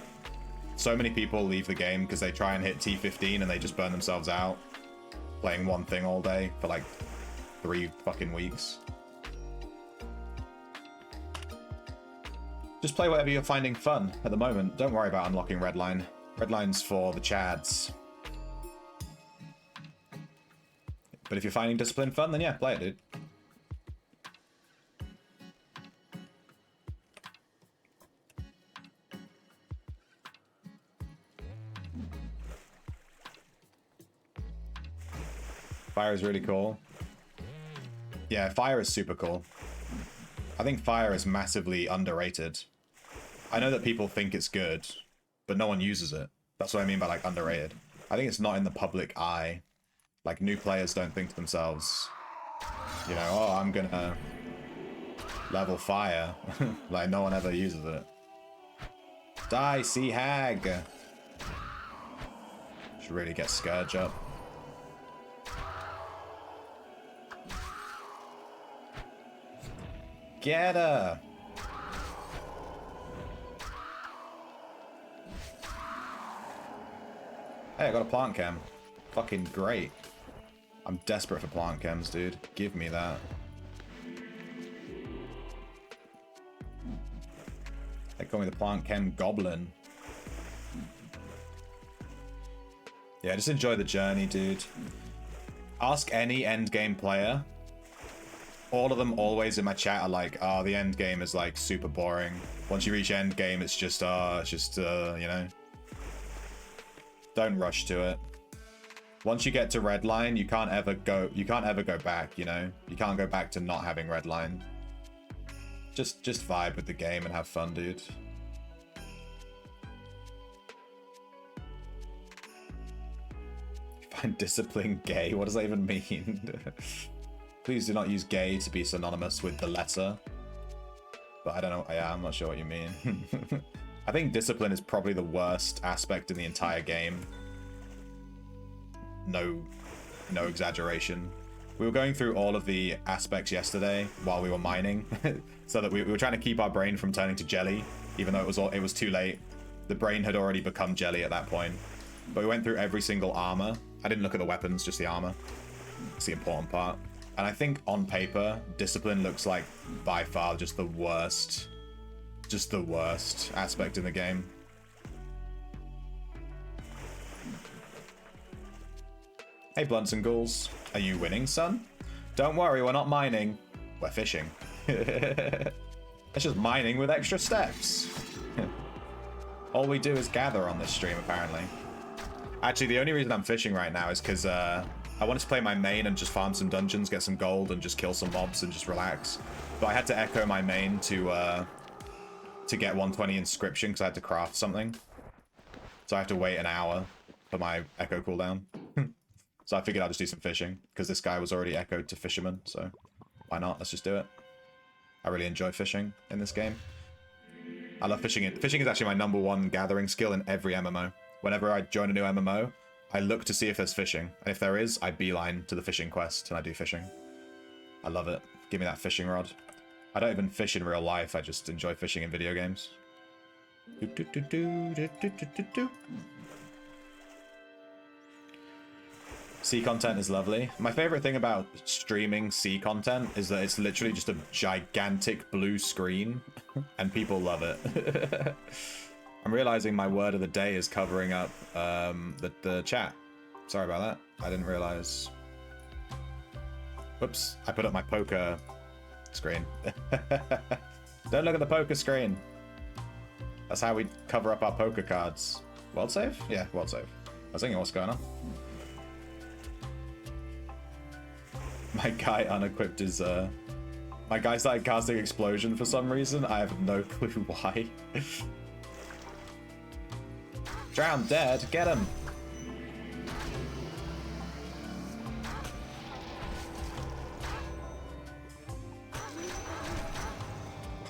So many people leave the game because they try and hit T15 and they just burn themselves out. Playing one thing all day for like 3 fucking weeks. Just play whatever you're finding fun at the moment. Don't worry about unlocking Redline. Redline's for the chads. But if you're finding Discipline fun, then yeah, play it, dude. Fire is really cool. Yeah, Fire is super cool. I think Fire is massively underrated. I know that people think it's good, but no one uses it. That's what I mean by like underrated. I think it's not in the public eye. Like new players don't think to themselves, you know, oh, I'm gonna level Fire. Like no one ever uses it. Die, Sea Hag. Should really get Scourge up. Get her! Hey, I got a plant chem. Fucking great. I'm desperate for plant chems, dude. Give me that. They call me the plant chem goblin. Yeah, just enjoy the journey, dude. Ask any end game player. All of them always in my chat are like, oh, the end game is like super boring. Once you reach end game, it's just, you know. Don't rush to it. Once you get to Redline, you can't ever go back, you know? You can't go back to not having Redline. Just vibe with the game and have fun, dude. Find Discipline gay? What does that even mean? Please do not use gay to be synonymous with the letter. But I don't know. Yeah, I'm not sure what you mean. I think Discipline is probably the worst aspect in the entire game. No exaggeration. We were going through all of the aspects yesterday while we were mining, so that we were trying to keep our brain from turning to jelly, even though it was too late. The brain had already become jelly at that point. But we went through every single armor. I didn't look at the weapons, just the armor. It's the important part. And I think on paper, Discipline looks like by far just the worst aspect in the game. Hey, Blunts and Ghouls. Are you winning, son? Don't worry, we're not mining. We're fishing. It's just mining with extra steps. All we do is gather on this stream, apparently. Actually, the only reason I'm fishing right now is because I wanted to play my main and just farm some dungeons, get some gold, and just kill some mobs and just relax. But I had to echo my main to get 120 inscription because I had to craft something. So I have to wait an hour for my echo cooldown. So I figured I'd just do some fishing because this guy was already echoed to fisherman. So why not? Let's just do it. I really enjoy fishing in this game. I love fishing. Fishing is actually my #1 gathering skill in every MMO. Whenever I join a new MMO, I look to see if there's fishing. And if there is, I beeline to the fishing quest and I do fishing. I love it. Give me that fishing rod. I don't even fish in real life. I just enjoy fishing in video games. Sea content is lovely. My favorite thing about streaming sea content is that it's literally just a gigantic blue screen and people love it. I'm realizing my word of the day is covering up the chat. Sorry about that. I didn't realize. Whoops. I put up my poker screen. Don't look at the poker screen. That's how we cover up our poker cards. World save? Yeah, world save. I was thinking what's going on. My guy unequipped his my guy started casting explosion for some reason. I have no clue why. Drown dead, get him.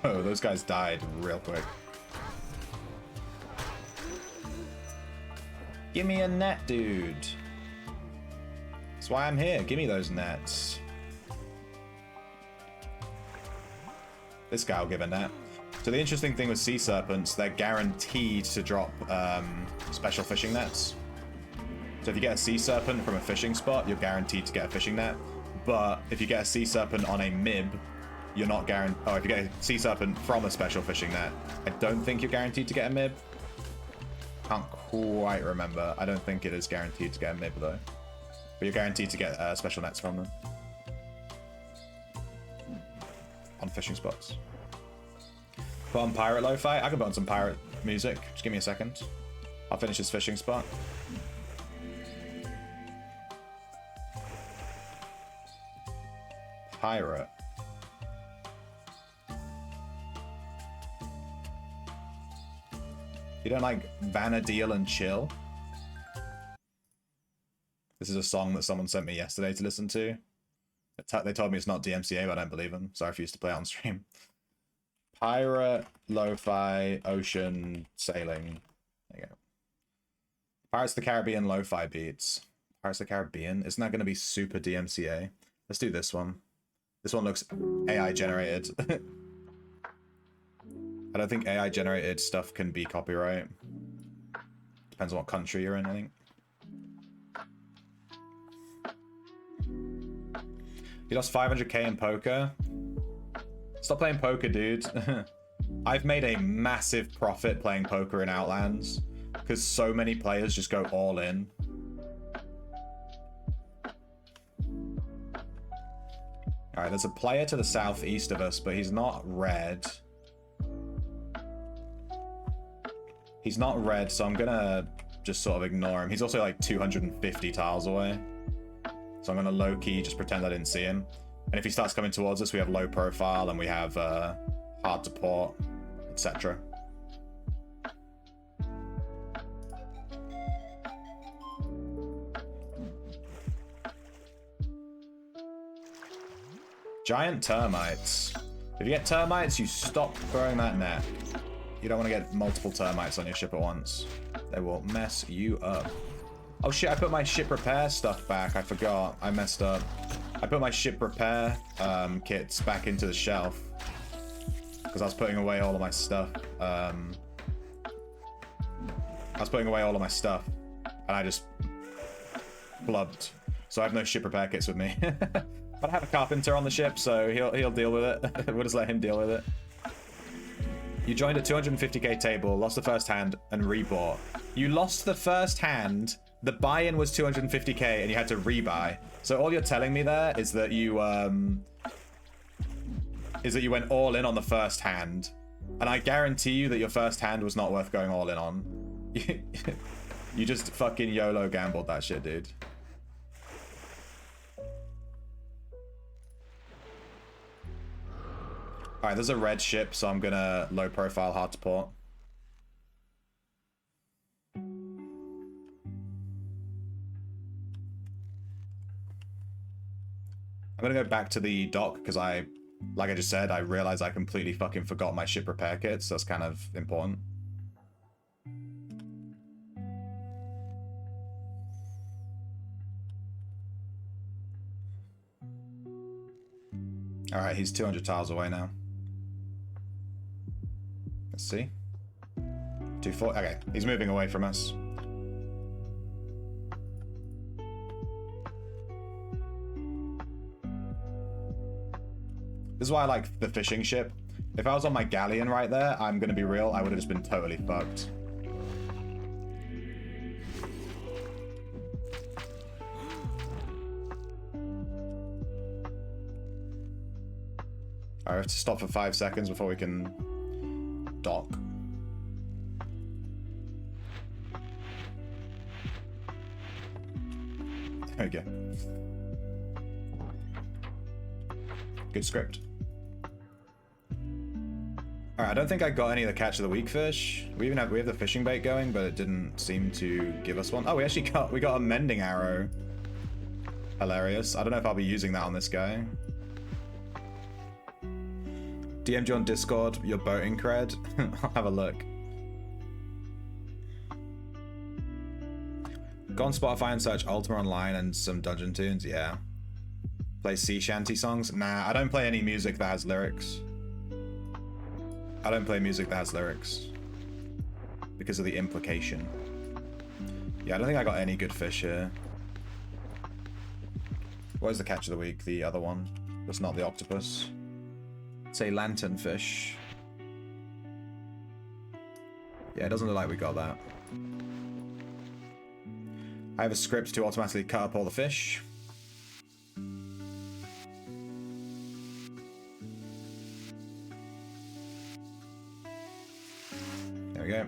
Oh, those guys died real quick. Give me a net, dude. That's why I'm here. Give me those nets. This guy will give a net. So the interesting thing with sea serpents, they're guaranteed to drop special fishing nets. So if you get a sea serpent from a fishing spot, you're guaranteed to get a fishing net. But if you get a sea serpent on a MIB, you're not guaranteed. Oh, if you get a sea serpent from a special fishing net, I don't think you're guaranteed to get a MIB. Can't quite remember. I don't think it is guaranteed to get a MIB though. But you're guaranteed to get special nets from them. On fishing spots. Put on pirate lo-fi? I can put on some pirate music. Just give me a second. I'll finish this fishing spot. Pirate. You don't like Vanadil and Chill? This is a song that someone sent me yesterday to listen to. They told me it's not DMCA, but I don't believe them, so I refuse to play it on stream. Pirate, lo-fi, ocean, sailing. There you go. Pirates of the Caribbean lo-fi beats. Pirates of the Caribbean? Isn't that going to be super DMCA? Let's do this one. This one looks AI generated. I don't think AI generated stuff can be copyright. Depends on what country you're in, I think. You lost 500k in poker? Stop playing poker, dude. I've made a massive profit playing poker in Outlands because so many players just go all in. Alright, there's a player to the southeast of us, but he's not red. He's not red, so I'm gonna just sort of ignore him. He's also like 250 tiles away. So I'm gonna low-key just pretend I didn't see him. And if he starts coming towards us, we have low profile and we have hard to port, etc. Giant termites. If you get termites, you stop throwing that net. You don't want to get multiple termites on your ship at once. They will mess you up. Oh shit, I put my ship repair stuff back. I forgot. I messed up. I put my ship repair kits back into the shelf because I was putting away all of my stuff. I was putting away all of my stuff and I just blubbed. So I have no ship repair kits with me. But I have a carpenter on the ship, so he'll deal with it. We'll just let him deal with it. You joined a 250k table, lost the first hand, and rebought. You lost the first hand. The buy-in was 250k, and you had to rebuy. So all you're telling me there is that you went all in on the first hand, and I guarantee you that your first hand was not worth going all in on. You just fucking YOLO gambled that shit, dude. Alright, there's a red ship, so I'm gonna low profile hard to port. I'm gonna go back to the dock because like I just said, I realized I completely fucking forgot my ship repair kits, so that's kind of important. Alright, he's 200 tiles away now. Let's see. 240. Okay, he's moving away from us. This is why I like the fishing ship. If I was on my galleon right there, I'm gonna be real, I would have just been totally fucked. Alright, we have to stop for 5 seconds before we can dock. There we go. Good script. Alright, I don't think I got any of the catch of the week fish. We have the fishing bait going, but it didn't seem to give us one. Oh, we got a mending arrow. Hilarious. I don't know if I'll be using that on this guy. DM'd you on Discord, your boating cred. I'll have a look. Go on Spotify and search Ultima Online and some dungeon tunes, yeah. Play sea shanty songs? Nah, I don't play any music that has lyrics. I don't play music that has lyrics. Because of the implication. Yeah, I don't think I got any good fish here. What is the catch of the week? The other one. That's not the octopus. Say lanternfish. Yeah, it doesn't look like we got that. I have a script to automatically cut up all the fish. There we go.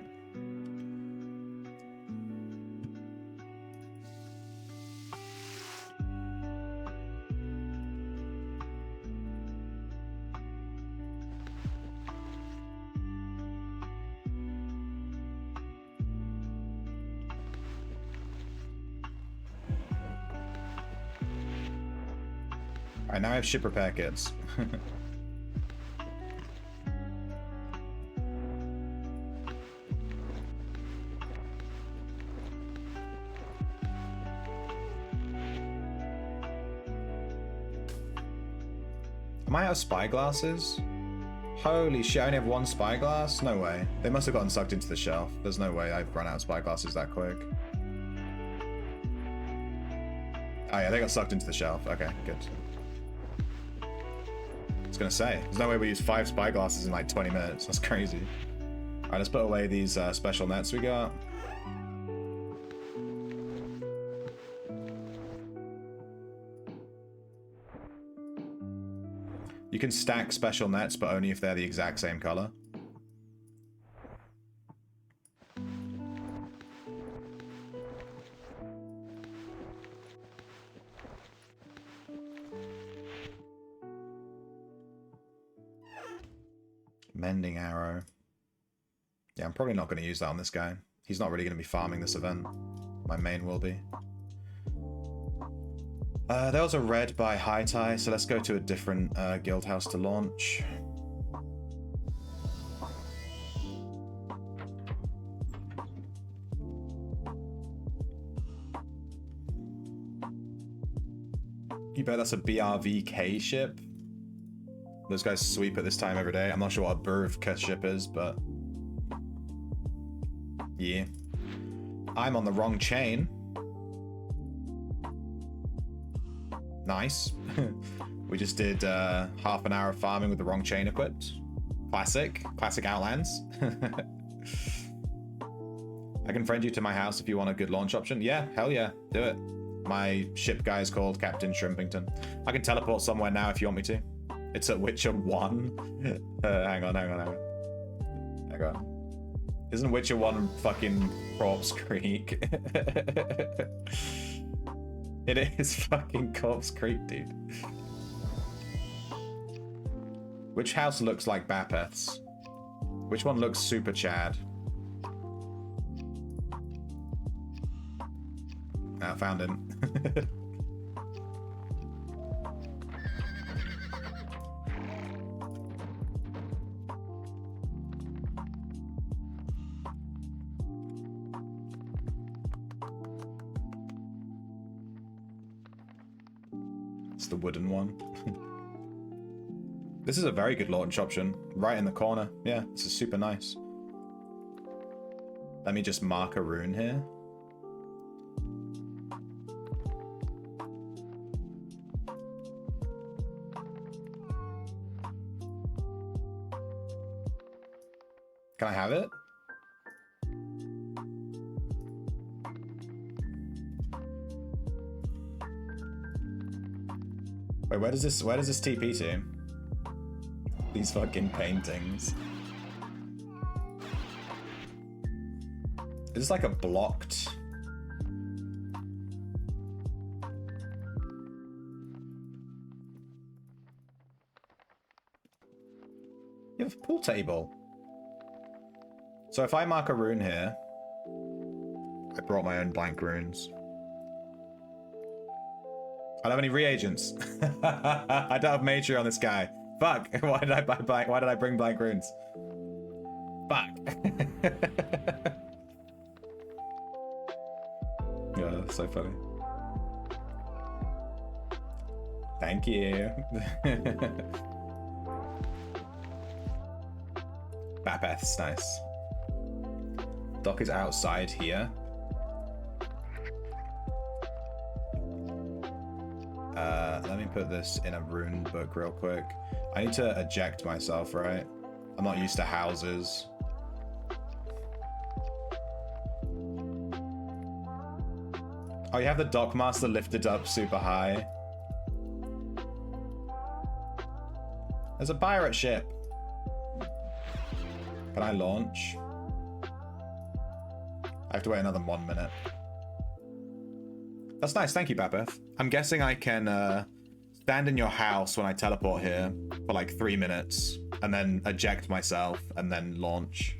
Alright, now I have ship repair kits. Am I out of spyglasses? Holy shit, I only have one spyglass? No way. They must have gotten sucked into the shelf. There's no way I've run out of spyglasses that quick. Oh yeah, they got sucked into the shelf. Okay, good. I was gonna say, there's no way we use 5 spyglasses in like 20 minutes. That's crazy. Alright, let's put away these special nets we got. You can stack special nets, but only if they're the exact same color. Mending arrow. Yeah, I'm probably not going to use that on this guy. He's not really going to be farming this event. My main will be. There was a red by High Tie, so let's go to a different guild house to launch. You bet that's a BRVK ship. Those guys sweep at this time every day. I'm not sure what a Burvka ship is, but yeah. I'm on the wrong chain. Nice. We just did half an hour of farming with the wrong chain equipped. Classic. Classic Outlands. I can friend you to my house if you want a good launch option. Yeah, hell yeah. Do it. My ship guy is called Captain Shrimpington. I can teleport somewhere now if you want me to. It's at Witcher 1. Hang on. Isn't Witcher 1 fucking Corpse Creek? It is fucking Corpse Creek, dude. Which house looks like Bapeth's? Which one looks super Chad? Ah, found him. It's the wooden one. This is a very good launch option. Right in the corner. Yeah, this is super nice. Let me just mark a rune here. Can I have it? Wait, where does this TP to? These fucking paintings. Is this like a blocked? You have a pool table. So if I mark a rune here, I brought my own blank runes. I don't have any reagents. I don't have magery on this guy. Fuck! Why did I buy blank? Why did I bring blank runes? Fuck! Yeah, that's so funny. Thank you. Bapeth's nice. Doc is outside here. Let me put this in a rune book real quick. I need to eject myself, right? I'm not used to houses. Oh, you have the Dockmaster lifted up super high. There's a pirate ship. Can I launch? I have to wait another 1 minute. That's nice, thank you, Bapeth. I'm guessing I can stand in your house when I teleport here for like 3 minutes, and then eject myself, and then launch.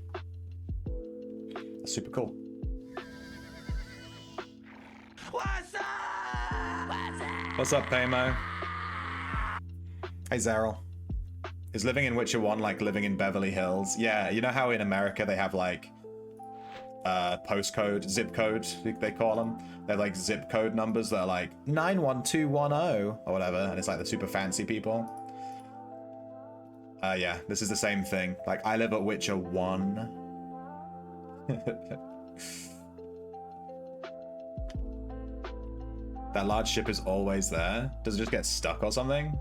That's super cool. What's up? What's up, Paymo? Hey, Zeryl. Is living in Witcher 1 like living in Beverly Hills? Yeah, you know how in America they have like postcode, zip code, they call them. They're like zip code numbers that are like 91210 or whatever, and it's like the super fancy people. Yeah, this is the same thing. Like, I live at Witcher 1. That large ship is always there. Does it just get stuck or something?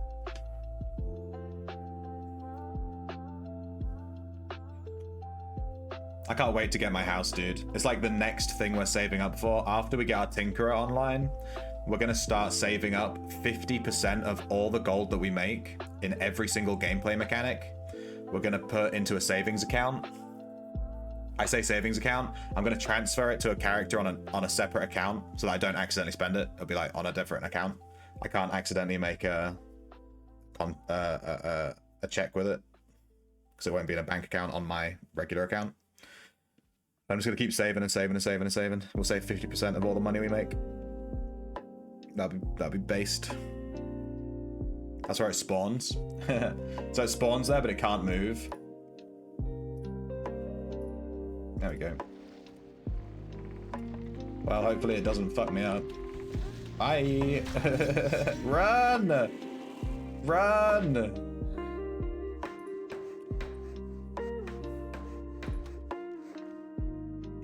I can't wait to get my house, dude. It's like the next thing we're saving up for. After we get our Tinkerer online, we're going to start saving up 50% of all the gold that we make in every single gameplay mechanic. We're going to put into a savings account. I say savings account. I'm going to transfer it to a character on a separate account so that I don't accidentally spend it. It'll be like on a different account. I can't accidentally make a check with it because it won't be in a bank account on my regular account. I'm just going to keep saving and saving and saving and saving. We'll save 50% of all the money we make. That'll be based. That's where it spawns. So it spawns there, but it can't move. There we go. Well, hopefully it doesn't fuck me up. Bye! Run! Run!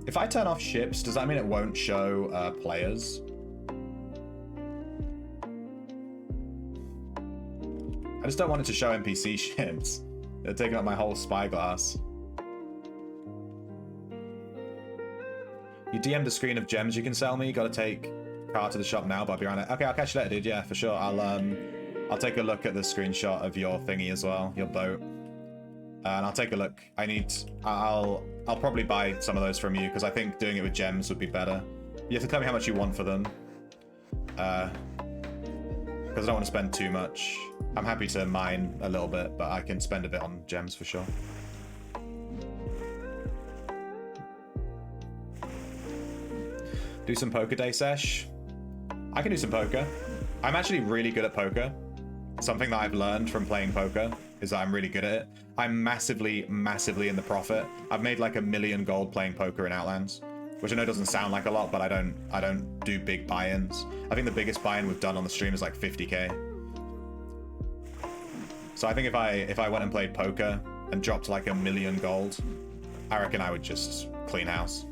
If I turn off ships, does that mean it won't show players? I just don't want it to show NPC ships. They're taking up my whole spyglass. You DM'd a screen of gems you can sell me. You gotta take car to the shop now, but I'll be around it. Okay, I'll catch you later, dude. Yeah, for sure. I'll take a look at the screenshot of your thingy as well, your boat. And I'll take a look. I'll I'll probably buy some of those from you because I think doing it with gems would be better. You have to tell me how much you want for them. Because I don't want to spend too much. I'm happy to mine a little bit, but I can spend a bit on gems for sure. Do some poker day sesh. I can do some poker. I'm actually really good at poker. Something that I've learned from playing poker is that I'm really good at it. I'm massively, massively in the profit. I've made like $1 million gold playing poker in Outlands, which I know doesn't sound like a lot, but I don't do big buy-ins. I think the biggest buy-in we've done on the stream is like 50k. So I think if I went and played poker and dropped like $1 million gold, I reckon I would just clean house.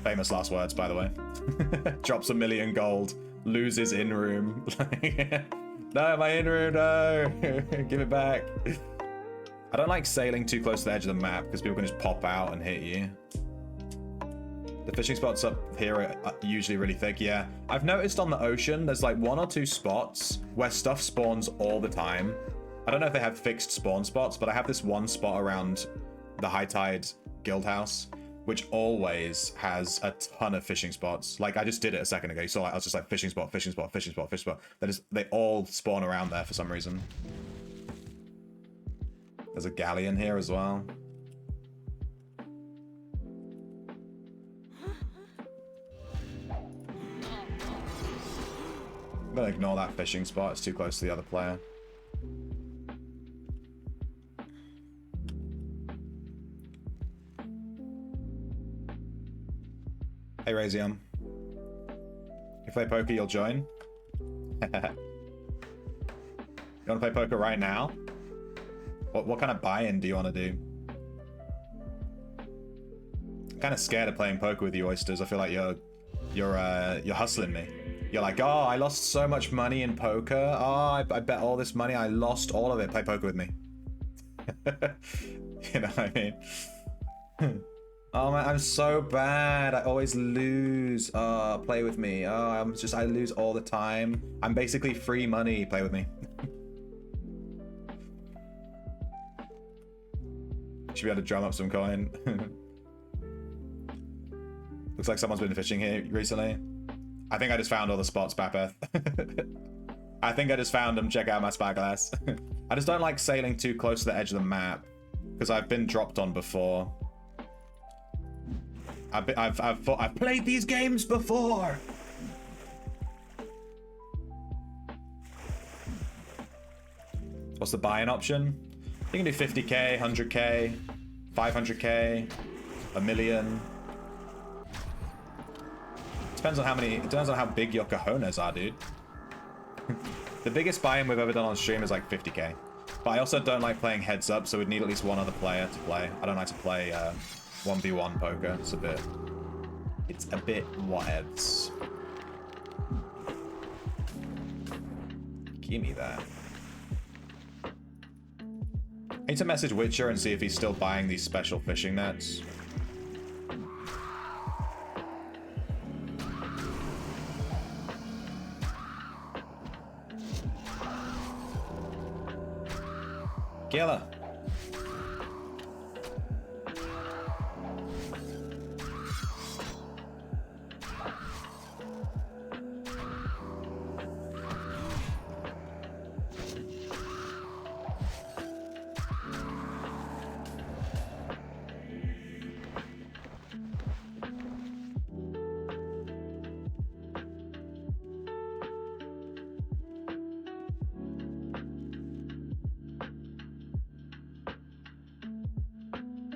Famous last words, by the way. Drops $1 million gold, loses in room. No, my in room, no. Give it back. I don't like sailing too close to the edge of the map because people can just pop out and hit you. The fishing spots up here are usually really thick, yeah. I've noticed on the ocean, there's like 1 or 2 spots where stuff spawns all the time. I don't know if they have fixed spawn spots, but I have this one spot around the High Tide Guild House, which always has a ton of fishing spots. Like, I just did it a second ago. You saw, I was just like, fishing spot, fishing spot, fishing spot, fishing spot. They all spawn around there for some reason. There's a galleon here as well. I'm gonna ignore that fishing spot. It's too close to the other player. Hey, Razium. You play poker, you'll join? You wanna play poker right now? What kind of buy-in do you want to do? I'm kind of scared of playing poker with you, Oysters. I feel like you're hustling me. You're like, oh, I lost so much money in poker. Oh, I bet all this money. I lost all of it. Play poker with me. You know what I mean? Oh man, I'm so bad. I always lose. Oh, play with me. Oh, I lose all the time. I'm basically free money. Play with me. Should be able to drum up some coin. Looks like someone's been fishing here recently. I think I just found all the spots, Bapeth. I think I just found them. Check out my spyglass. I just don't like sailing too close to the edge of the map because I've been dropped on before. I've played these games before. What's the buy-in option? You can do 50k, 100k, 500k, $1 million. Depends on how big your cojones are, dude. The biggest buy-in we've ever done on stream is like 50k. But I also don't like playing heads up, so we'd need at least one other player to play. I don't like to play 1v1 poker. It's a bit whatevs. Give me that. I need to message Witcher and see if he's still buying these special fishing nets. Killer.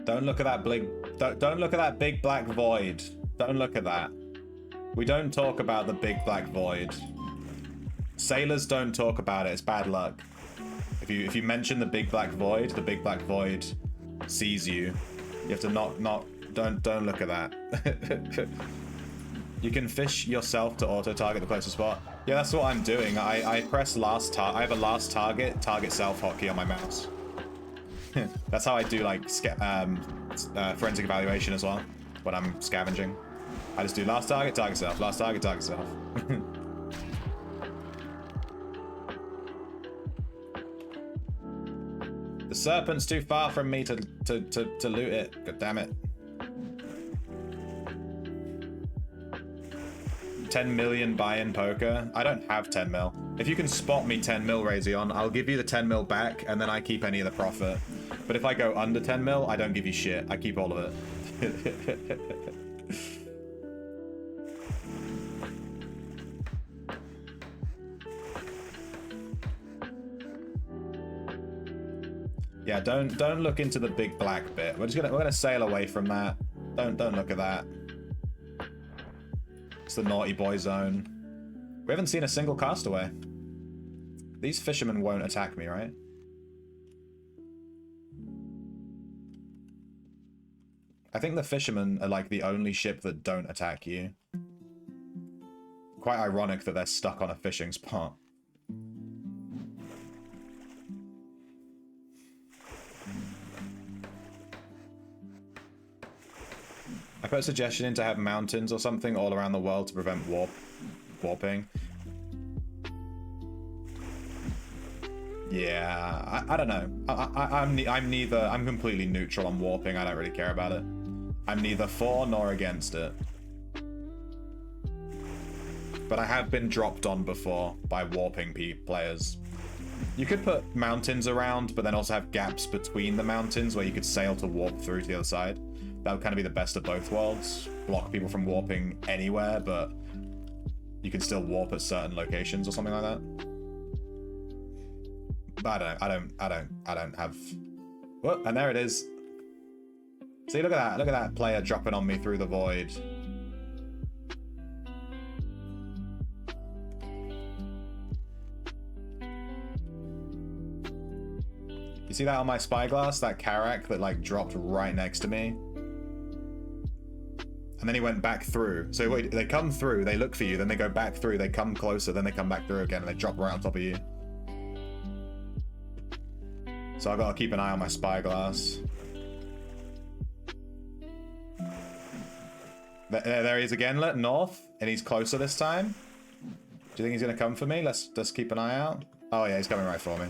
Don't look at that don't look at that big black void. Don't look at that. We don't talk about the big black void. Sailors don't talk about it. It's bad luck. If you mention the big black void sees you. You have to don't look at that. You can fish yourself to auto target the closest spot. Yeah, that's what I'm doing. I press last I have a last target self hotkey on my mouse. That's how I do like forensic evaluation as well when I'm scavenging. I just do last target self, last target self. The serpent's too far from me to loot it. God damn it. 10 million buy-in poker. I don't have 10 mil. If you can spot me 10 mil, Razion, I'll give you the 10 mil back, and then I keep any of the profit. But if I go under 10 mil, I don't give you shit. I keep all of it. Yeah, don't look into the big black bit. We're gonna sail away from that. Don't look at that. It's the naughty boy zone. We haven't seen a single castaway. These fishermen won't attack me, right? I think the fishermen are like the only ship that don't attack you. Quite ironic that they're stuck on a fishing spot. I put a suggestion in to have mountains or something all around the world to prevent warping. Yeah, I don't know. I'm completely neutral on warping. I don't really care about it. I'm neither for nor against it. But I have been dropped on before by warping players. You could put mountains around, but then also have gaps between the mountains where you could sail to warp through to the other side. That would kind of be the best of both worlds. Block people from warping anywhere, but you can still warp at certain locations or something like that. But I don't have. Whoop, and there it is. See, look at that player dropping on me through the void. You see that on my spyglass? That Karak that like dropped right next to me? And then he went back through. So wait, they come through, they look for you, then they go back through, they come closer, then they come back through again, and they drop right on top of you. So I've got to keep an eye on my spyglass. There he is again, north, and he's closer this time. Do you think he's going to come for me? Let's just keep an eye out. Oh yeah, he's coming right for me.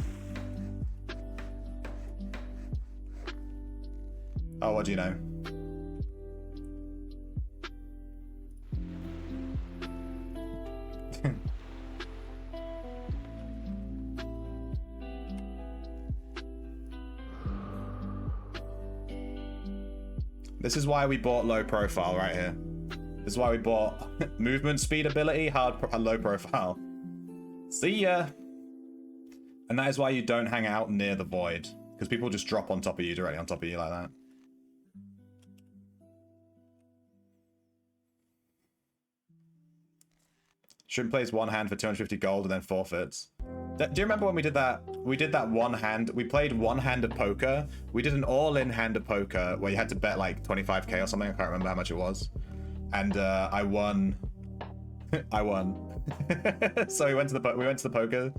Oh, what do you know? This is why we bought low profile right here. This is why we bought movement speed ability, low profile. See ya! And that is why you don't hang out near the void. Because people just drop on top of you, directly on top of you like that. Shrimp plays one hand for 250 gold and then forfeits. Do you remember when we did that? We did that one hand. We played one hand of poker. We did an all-in hand of poker where you had to bet like 25k or something. I can't remember how much it was. And I won. I won. So we went to the poker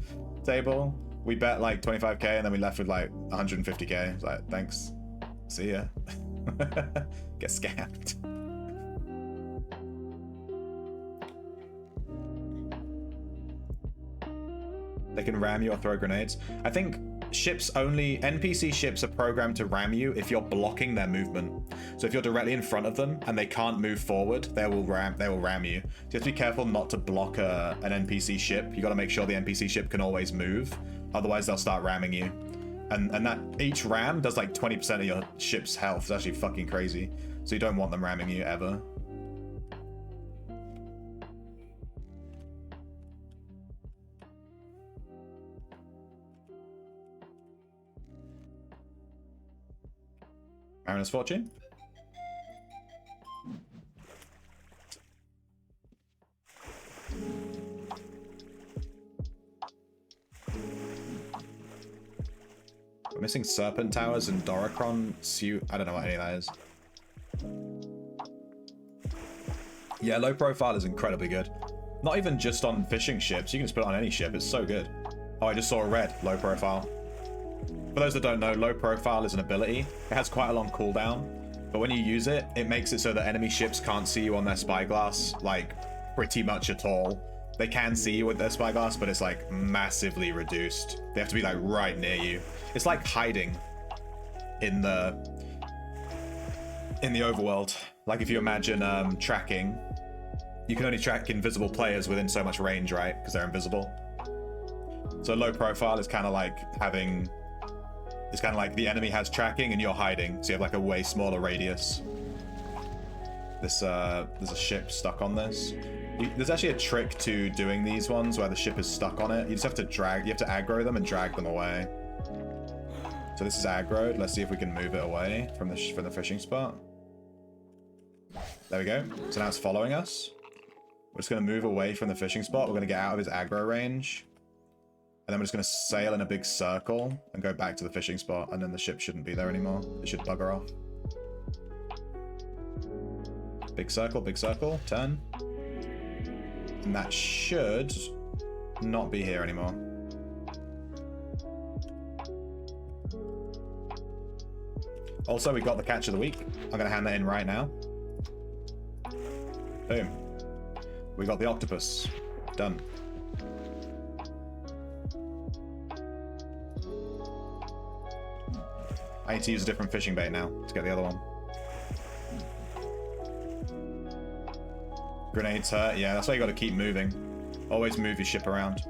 table. We bet like 25k and then we left with like 150k. It's like, thanks. See ya. Get scammed. They can ram you or throw grenades. I think NPC ships are programmed to ram you if you're blocking their movement. So if you're directly in front of them and they can't move forward, they will ram you. So you have to be careful not to block an NPC ship. You got to make sure the NPC ship can always move. Otherwise they'll start ramming you. And that each ram does like 20% of your ship's health. It's actually fucking crazy. So you don't want them ramming you ever. Mariner's Fortune. We're missing Serpent Towers and Doricron suit. I don't know what any of that is. Yeah, low profile is incredibly good. Not even just on fishing ships. You can just put it on any ship. It's so good. Oh, I just saw a red. Low profile. For those that don't know, low profile is an ability. It has quite a long cooldown, but when you use it, it makes it so that enemy ships can't see you on their spyglass, like, pretty much at all. They can see you with their spyglass, but it's, like, massively reduced. They have to be, like, right near you. It's like hiding. in the overworld. Like if you imagine tracking, you can only track invisible players within so much range, right? Because they're invisible. So low profile is kind of like having, it's kind of like the enemy has tracking and you're hiding, so you have like a way smaller radius. There's a ship stuck on this. There's actually a trick to doing these ones where the ship is stuck on it. You just have to aggro them and drag them away. So this is aggroed. Let's see if we can move it away from the fishing spot. There we go. So now it's following us. We're just going to move away from the fishing spot. We're going to get out of his aggro range. And then we're just going to sail in a big circle and go back to the fishing spot. And then the ship shouldn't be there anymore. It should bugger off. Big circle, turn. And that should not be here anymore. Also, we got the catch of the week. I'm going to hand that in right now. Boom. We got the octopus. Done. I need to use a different fishing bait now to get the other one. Grenades hurt. Yeah, that's why you got to keep moving. Always move your ship around.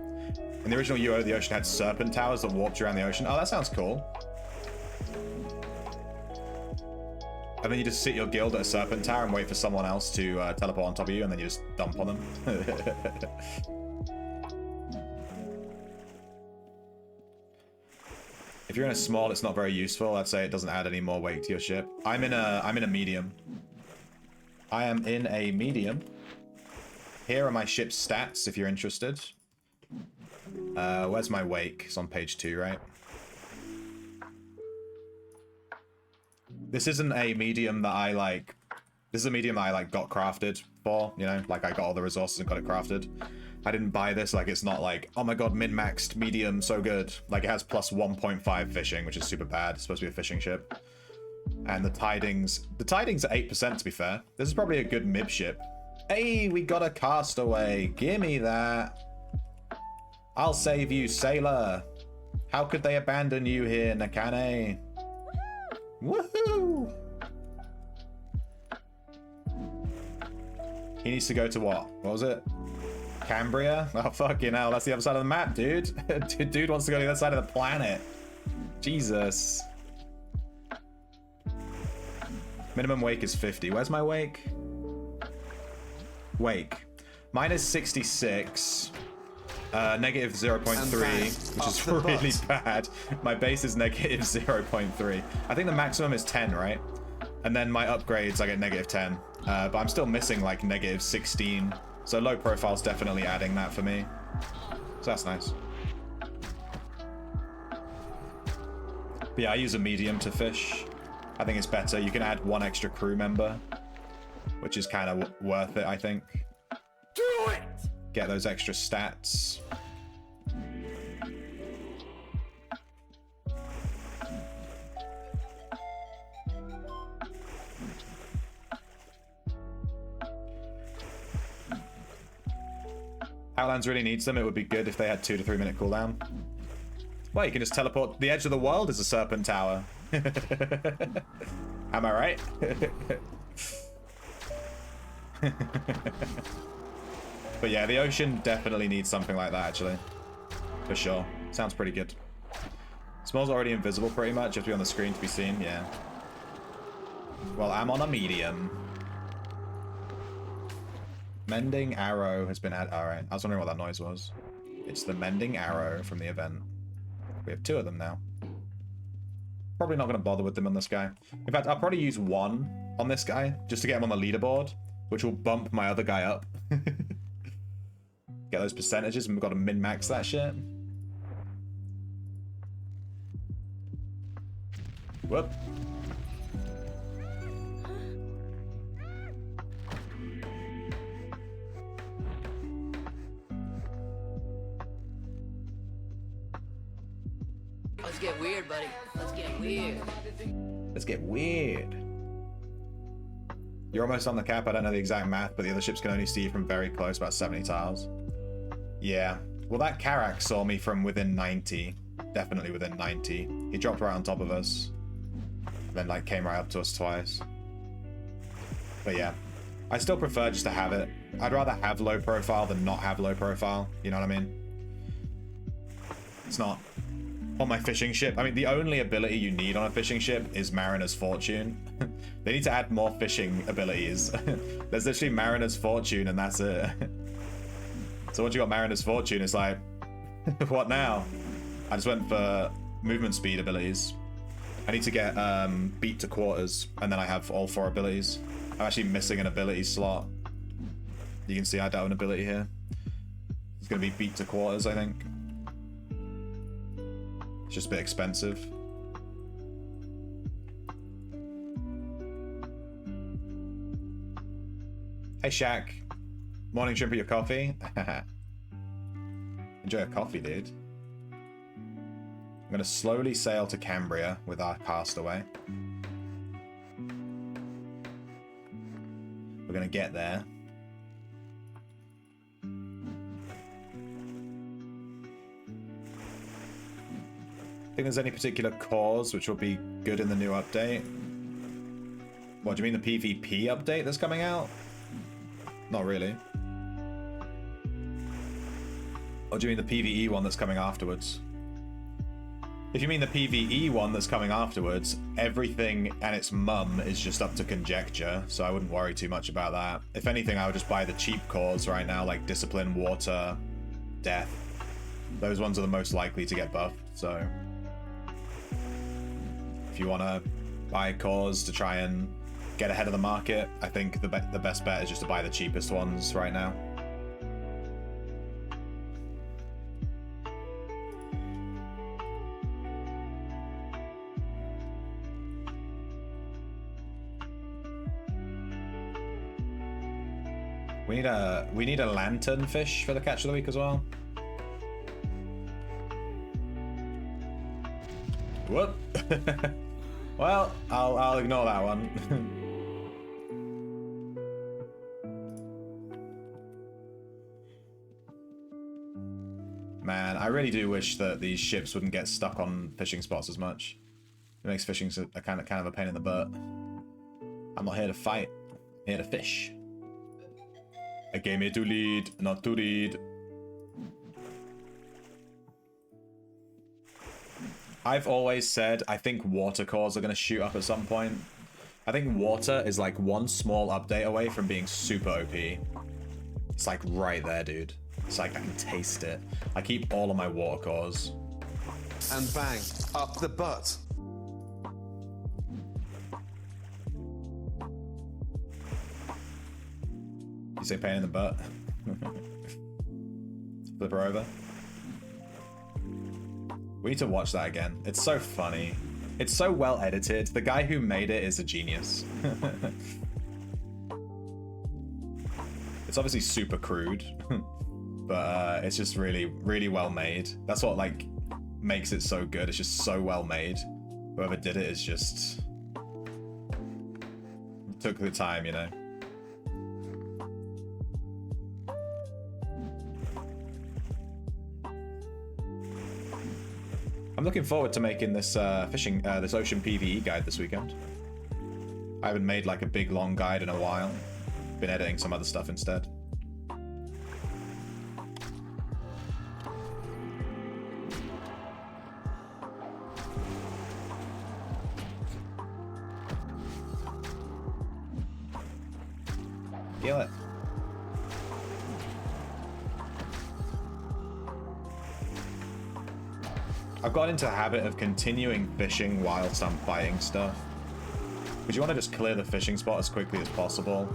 In the original UO, the ocean had serpent towers that warped around the ocean. Oh, that sounds cool. And then you just sit your guild at a serpent tower and wait for someone else to teleport on top of you, and then you just dump on them. If you're in a small, it's not very useful. I'd say it doesn't add any more weight to your ship. I'm in a medium. I am in a medium. Here are my ship's stats, if you're interested. Where's my wake? It's on page 2, right? This isn't a medium that I like. This is a medium that I like got crafted for, you know, like I got all the resources and got it crafted. I didn't buy this, like it's not like, oh my god, min-maxed medium, so good. Like it has plus 1.5 fishing, which is super bad. It's supposed to be a fishing ship. And the tidings are 8% to be fair. This is probably a good mib ship. Hey, we got a castaway. Gimme that. I'll save you, sailor. How could they abandon you here, Nakane? Woohoo! He needs to go to what? What was it? Cambria? Oh, fucking hell. That's the other side of the map, dude. Dude wants to go to the other side of the planet. Jesus. Minimum wake is 50. Where's my wake? Wake. Mine is 66. Negative 0.3, which is really bad. My base is negative 0.3. I think the maximum is 10, right? And then my upgrades, I get negative 10. But I'm still missing like negative 16. So low profile's definitely adding that for me. So that's nice. But yeah, I use a medium to fish. I think it's better. You can add one extra crew member, which is kind of worth it, I think. Do it! Get those extra stats. Outlands really needs them. It would be good if they had 2 to 3 minute cooldown. Well, you can just teleport. The edge of the world is a serpent tower. Am I right? But yeah, the ocean definitely needs something like that, actually. For sure. Sounds pretty good. Small's already invisible, pretty much. You have to be on the screen to be seen, yeah. Well, I'm on a medium. Mending arrow has been added. Alright, I was wondering what that noise was. It's the mending arrow from the event. We have 2 of them now. Probably not going to bother with them on this guy. In fact, I'll probably use 1 on this guy, just to get him on the leaderboard, which will bump my other guy up. Get those percentages, and we've got to min-max that shit. Whoop. Let's get weird, buddy. Let's get weird. Let's get weird. You're almost on the cap. I don't know the exact math, but the other ships can only see you from very close, about 70 tiles. Yeah. Well, that Karak saw me from within 90. Definitely within 90. He dropped right on top of us. then like came right up to us twice. But yeah, I still prefer just to have it. I'd rather have low profile than not have low profile. You know what I mean? It's not on my fishing ship. I mean, the only ability you need on a fishing ship is Mariner's Fortune. They need to add more fishing abilities. There's literally Mariner's Fortune and that's it. So once you got Mariner's Fortune, it's like, what now? I just went for movement speed abilities. I need to get beat to quarters, and then I have all 4 abilities. I'm actually missing an ability slot. You can see I don't have an ability here. It's going to be beat to quarters, I think. It's just a bit expensive. Hey Shaq. Morning drink of your coffee. Enjoy a coffee, dude. I'm going to slowly sail to Cambria with our castaway. We're going to get there. Think there's any particular cause which will be good in the new update? What, do you mean the PvP update that's coming out? Not really. Or do you mean the PvE one that's coming afterwards? If you mean the PvE one that's coming afterwards, everything and its mum is just up to conjecture, so I wouldn't worry too much about that. If anything, I would just buy the cheap cores right now, like Discipline, Water, Death. Those ones are the most likely to get buffed, so... If you want to buy cores to try and get ahead of the market, I think the best bet is just to buy the cheapest ones right now. We need a lantern fish for the catch of the week as well. Whoop. Well, I'll ignore that one. Man, I really do wish that these ships wouldn't get stuck on fishing spots as much. It makes fishing a kind of a pain in the butt. I'm not here to fight. I'm here to fish. I came here to lead, not to read. I've always said I think water cores are going to shoot up at some point. I think water is like one small update away from being super OP. It's like right there, dude. It's like I can taste it. I keep all of my water cores. And bang, up the butt. You say pain in the butt? Flip her over. We need to watch that again. It's so funny. It's so well edited. The guy who made it is a genius. It's obviously super crude, but it's just really, really well made. That's what like makes it so good. It's just so well made. Whoever did it is just took the time, you know. I'm looking forward to making this this ocean PvE guide this weekend. I haven't made like a big long guide in a while. Been editing some other stuff instead. Kill it. I've got into the habit of continuing fishing whilst I'm fighting stuff. Because you want to just clear the fishing spot as quickly as possible.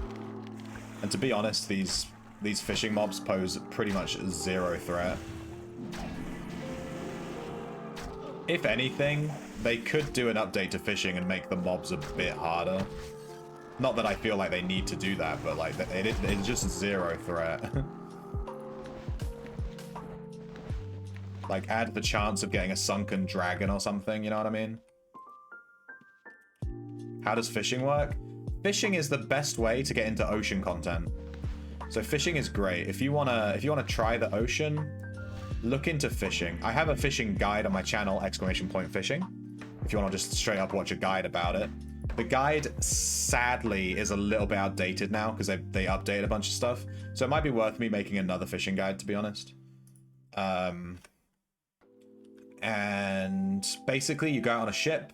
And to be honest, these fishing mobs pose pretty much zero threat. If anything, they could do an update to fishing and make the mobs a bit harder. Not that I feel like they need to do that, but like it's just zero threat. Like, add the chance of getting a sunken dragon or something, you know what I mean? How does fishing work? Fishing is the best way to get into ocean content. So fishing is great. If you wanna try the ocean, look into fishing. I have a fishing guide on my channel, !fishing. If if you want to just straight up watch a guide about it. The guide, sadly, is a little bit outdated now because they updated a bunch of stuff. So it might be worth me making another fishing guide, to be honest. And basically, you go out on a ship.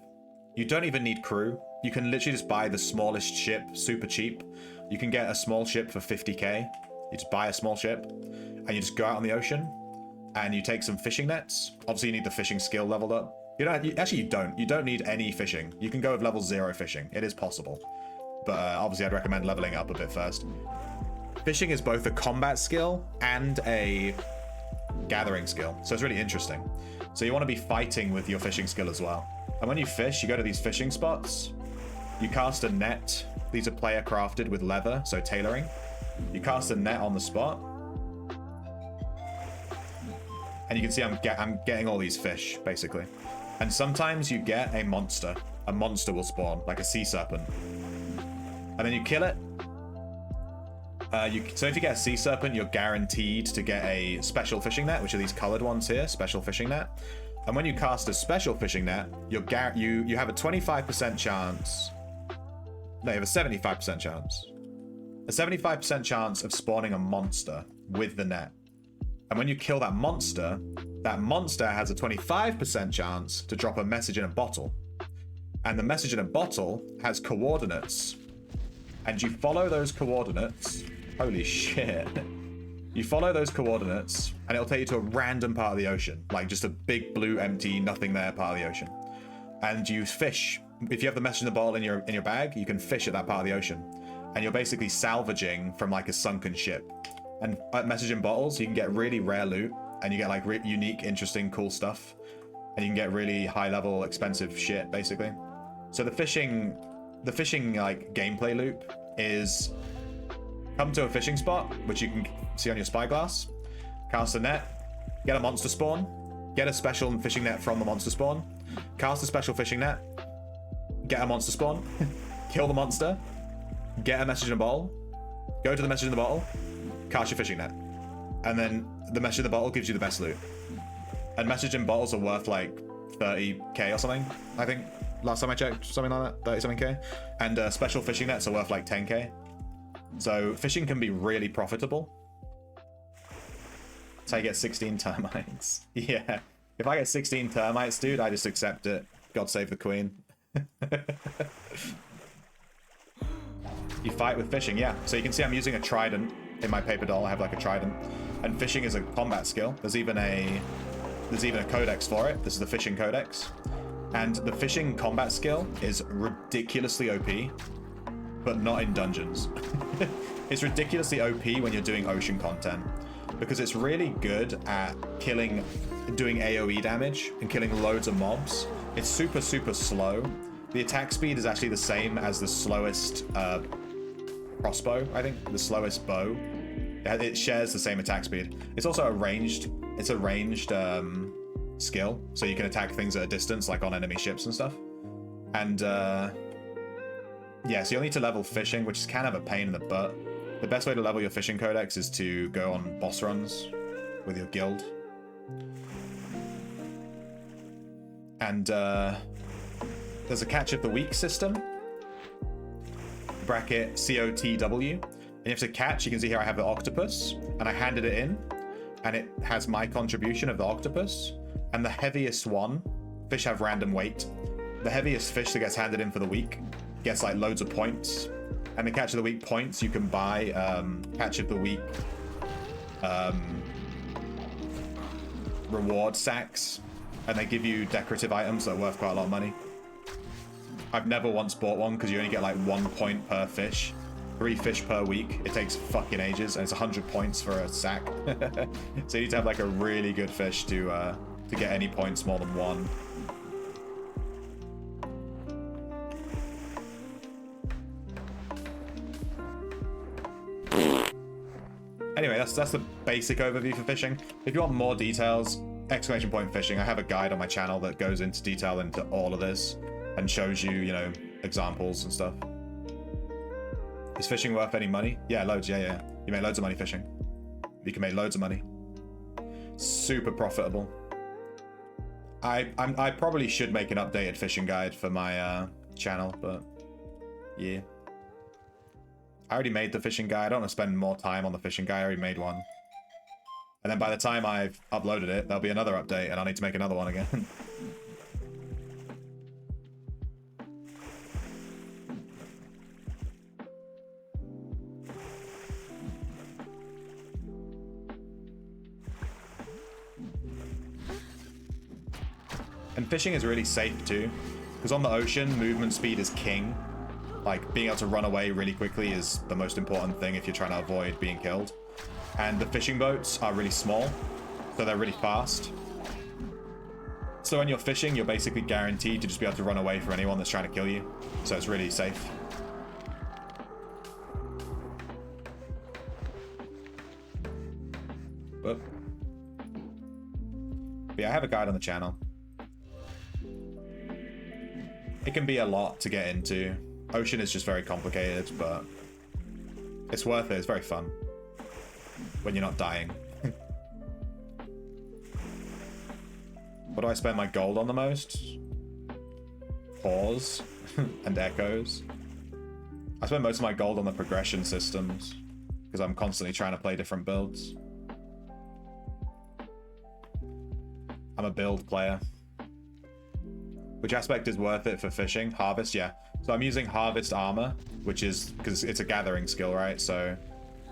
You don't even need crew. You can literally just buy the smallest ship super cheap. You can get a small ship for 50k. You just buy a small ship and you just go out on the ocean and you take some fishing nets. Obviously, you need the fishing skill leveled up. Actually, you don't. You don't need any fishing. You can go with level 0 fishing. It is possible. But obviously, I'd recommend leveling up a bit first. Fishing is both a combat skill and a gathering skill. So it's really interesting. So you want to be fighting with your fishing skill as well. And when you fish, you go to these fishing spots. You cast a net. These are player crafted with leather, so tailoring. You cast a net on the spot. And you can see I'm getting all these fish, basically. And sometimes you get a monster. A monster will spawn, like a sea serpent. And then you kill it. So if you get a sea serpent, you're guaranteed to get a special fishing net, which are these colored ones here, special fishing net. And when you cast a special fishing net, you have a 25% chance. No, you have a 75% chance. A 75% chance of spawning a monster with the net. And when you kill that monster has a 25% chance to drop a message in a bottle. And the message in a bottle has coordinates. And you follow those coordinates. Holy shit. You follow those coordinates, and it'll take you to a random part of the ocean. Like just a big blue, empty, nothing there part of the ocean. And you fish. If you have the message in the bottle in your bag, you can fish at that part of the ocean. And you're basically salvaging from like a sunken ship. And at message in bottles, you can get really rare loot, and you get like unique, interesting, cool stuff. And you can get really high level, expensive shit, basically. So the fishing like gameplay loop is come to a fishing spot, which you can see on your spyglass, cast a net, get a monster spawn, get a special fishing net from the monster spawn, cast a special fishing net, get a monster spawn, kill the monster, get a message in a bottle, go to the message in the bottle, cast your fishing net. And then the message in the bottle gives you the best loot. And message in bottles are worth like 30k or something, I think. Last time I checked, something like that, 30 something k. And special fishing nets are worth like 10k. So fishing can be really profitable. So I get 16 termites. Yeah. If I get 16 termites, dude, I just accept it. God save the queen. You fight with fishing, yeah. So you can see I'm using a trident in my paper doll. I have like a trident. And fishing is a combat skill. There's even a codex for it. This is the fishing codex. And the fishing combat skill is ridiculously OP, but not in dungeons. It's ridiculously OP when you're doing ocean content, because it's really good at doing AoE damage and killing loads of mobs. It's super, super slow. The attack speed is actually the same as the slowest crossbow, I think, the slowest bow. It shares the same attack speed. It's also a ranged skill, so you can attack things at a distance, like on enemy ships and stuff. And yeah, so you'll need to level fishing, which is kind of a pain in the butt. The best way to level your fishing codex is to go on boss runs with your guild. And there's a catch of the week system, bracket COTW, and you have to catch. You can see here I have the octopus, and I handed it in, and it has my contribution of the octopus. And the heaviest one, fish have random weight. The heaviest fish that gets handed in for the week gets like loads of points. And the catch of the week points, you can buy catch of the week reward sacks, and they give you decorative items that are worth quite a lot of money. I've never once bought one because you only get like 1 point per fish. 3 fish per week. It takes fucking ages, and it's 100 points for a sack. So you need to have like a really good fish to get any points more than 1. Anyway, that's the basic overview for fishing. If you want more details, exclamation point fishing. I have a guide on my channel that goes into detail into all of this and shows you, you know, examples and stuff. Is fishing worth any money? Yeah, loads. Yeah. You make loads of money fishing. You can make loads of money. Super profitable. I probably should make an updated fishing guide for my channel, but yeah. I already made the fishing guide. I don't want to spend more time on the fishing guide. I already made one. And then by the time I've uploaded it, there'll be another update, and I'll need to make another one again. And fishing is really safe too, because on the ocean, movement speed is king. Like, being able to run away really quickly is the most important thing if you're trying to avoid being killed. And the fishing boats are really small, so they're really fast. So when you're fishing, you're basically guaranteed to just be able to run away from anyone that's trying to kill you. So it's really safe. But yeah, I have a guide on the channel. It can be a lot to get into. Ocean is just very complicated, but it's worth it. It's very fun when you're not dying. What do I spend my gold on the most? Pause and echoes. I spend most of my gold on the progression systems because I'm constantly trying to play different builds. I'm a build player. Which aspect is worth it for fishing? Harvest, yeah. So I'm using harvest armor, which is because it's a gathering skill, right? So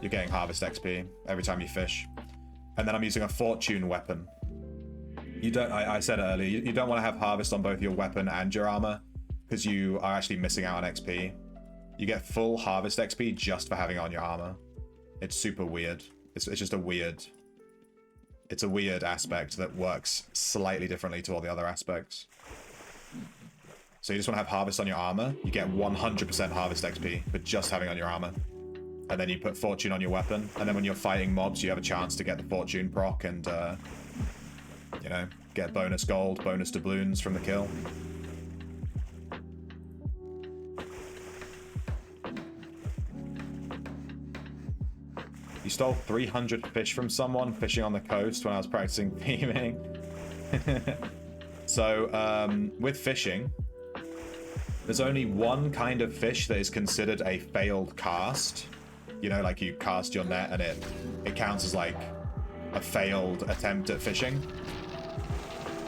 you're getting harvest XP every time you fish. And then I'm using a fortune weapon. You don't, I said earlier, you don't want to have harvest on both your weapon and your armor because you are actually missing out on XP. You get full harvest XP just for having on your armor. It's super weird. It's just a weird... It's a weird aspect that works slightly differently to all the other aspects. So you just want to have harvest on your armor. You get 100% harvest XP for just having on your armor. And then you put fortune on your weapon. And then when you're fighting mobs, you have a chance to get the fortune proc and, you know, get bonus gold, bonus doubloons from the kill. You stole 300 fish from someone fishing on the coast when I was practicing theming. So, with fishing, there's only one kind of fish that is considered a failed cast. You know, like you cast your net and it counts as like a failed attempt at fishing.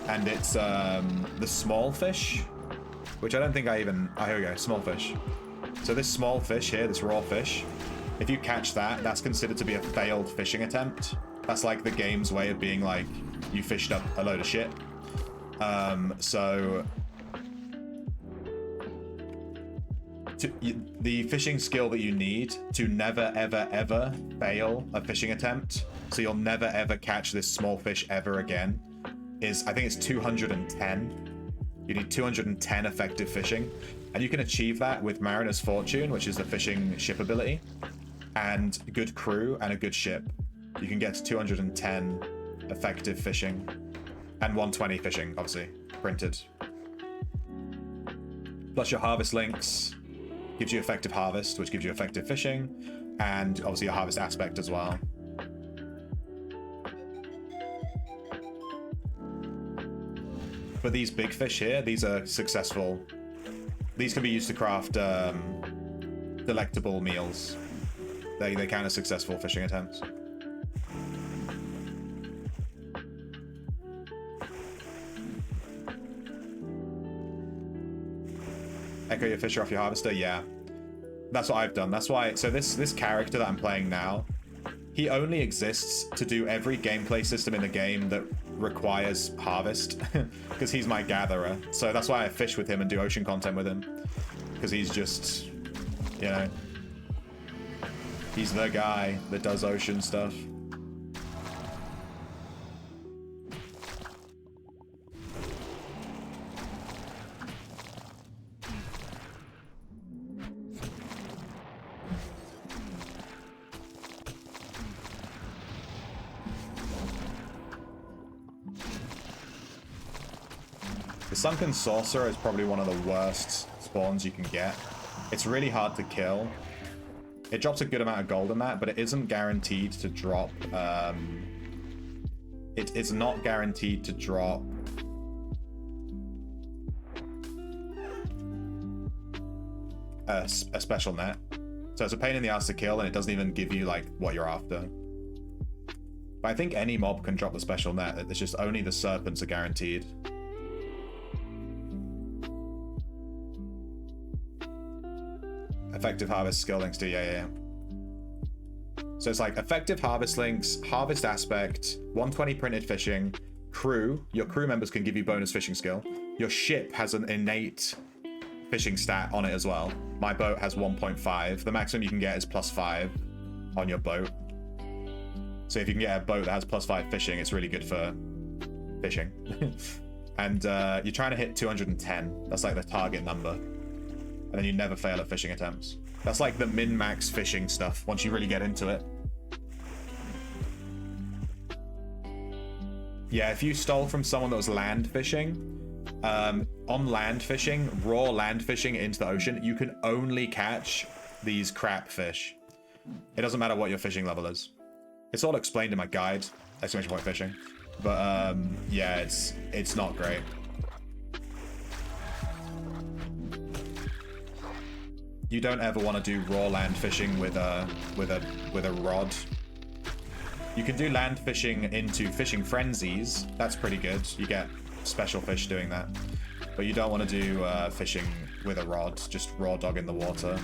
And it's the small fish, which I don't think I even... Oh, here we go, small fish. So this small fish here, this raw fish, if you catch that, that's considered to be a failed fishing attempt. That's like the game's way of being like, you fished up a load of shit. The fishing skill that you need to never, ever, ever fail a fishing attempt, so you'll never, ever catch this small fish ever again, is, I think it's 210. You need 210 effective fishing, and you can achieve that with Mariner's Fortune, which is the fishing ship ability, and good crew and a good ship. You can get to 210 effective fishing, and 120 fishing, obviously, printed. Plus your harvest links gives you effective harvest, which gives you effective fishing, and obviously a harvest aspect as well. But these big fish here, these are successful. These can be used to craft delectable meals. They count as successful fishing attempts. Echo your fisher off your harvester, yeah. That's what I've done. That's why, so this character that I'm playing now, he only exists to do every gameplay system in the game that requires harvest, because he's my gatherer. So that's why I fish with him and do ocean content with him, because he's just, you know, he's the guy that does ocean stuff. The Sunken Sorcerer is probably one of the worst spawns you can get. It's really hard to kill. It drops a good amount of gold in that, but it isn't guaranteed to drop... it's not guaranteed to drop a special net. So it's a pain in the ass to kill, and it doesn't even give you like what you're after. But I think any mob can drop the special net. It's just only the serpents are guaranteed. Effective harvest skill links to, yeah. So it's like effective harvest links, harvest aspect, 120 printed fishing, crew. Your crew members can give you bonus fishing skill. Your ship has an innate fishing stat on it as well. My boat has 1.5. The maximum you can get is +5 on your boat. So if you can get a boat that has +5 fishing, it's really good for fishing. And you're trying to hit 210. That's like the target number. And then you never fail at fishing attempts. That's like the min-max fishing stuff once you really get into it. Yeah, if you stole from someone that was land fishing, on land fishing, raw land fishing into the ocean, you can only catch these crap fish. It doesn't matter what your fishing level is. It's all explained in my guide, exclamation point fishing. But yeah, it's not great. You don't ever want to do raw land fishing with a rod. You can do land fishing into fishing frenzies. That's pretty good. You get special fish doing that. But you don't want to do fishing with a rod, just raw dog in the water.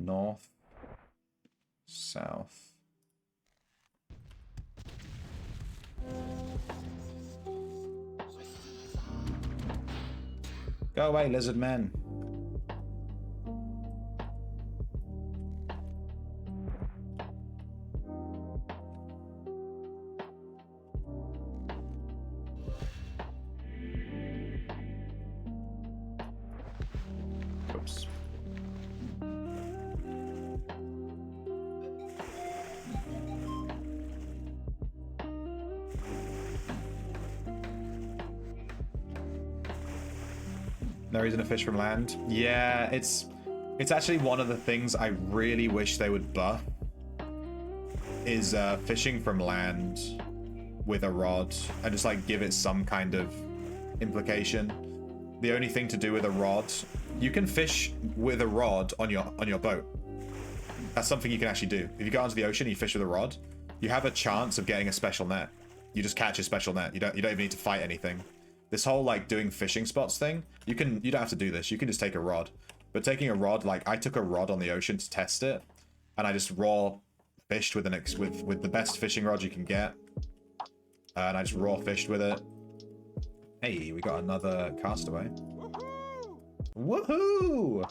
North, south. Go away, lizard men. Oops. No reason to fish from land. Yeah, it's actually one of the things I really wish they would buff is fishing from land with a rod and just like give it some kind of implication. The only thing to do with a rod, you can fish with a rod on your boat. That's something you can actually do. If you go onto the ocean and you fish with a rod, you have a chance of getting a special net. You just catch a special net. You don't even need to fight anything. This whole like doing fishing spots thing, you don't have to do this. You can just take a rod. But taking a rod, like I took a rod on the ocean to test it, and I just raw fished with with the best fishing rod you can get, and I just raw fished with it. Hey, we got another castaway. Woohoo!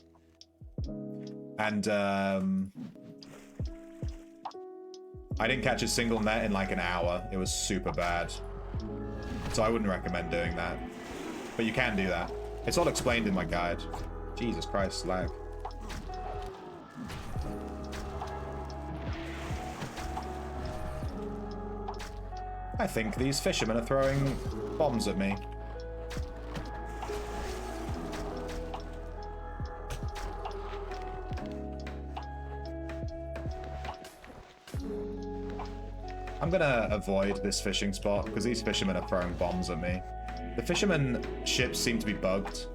And I didn't catch a single net in like an hour. It was super bad. So I wouldn't recommend doing that. But you can do that. It's all explained in my guide. Jesus Christ, lag. I think these fishermen are throwing bombs at me. I'm gonna avoid this fishing spot because these fishermen are throwing bombs at me. The fishermen ships seem to be bugged.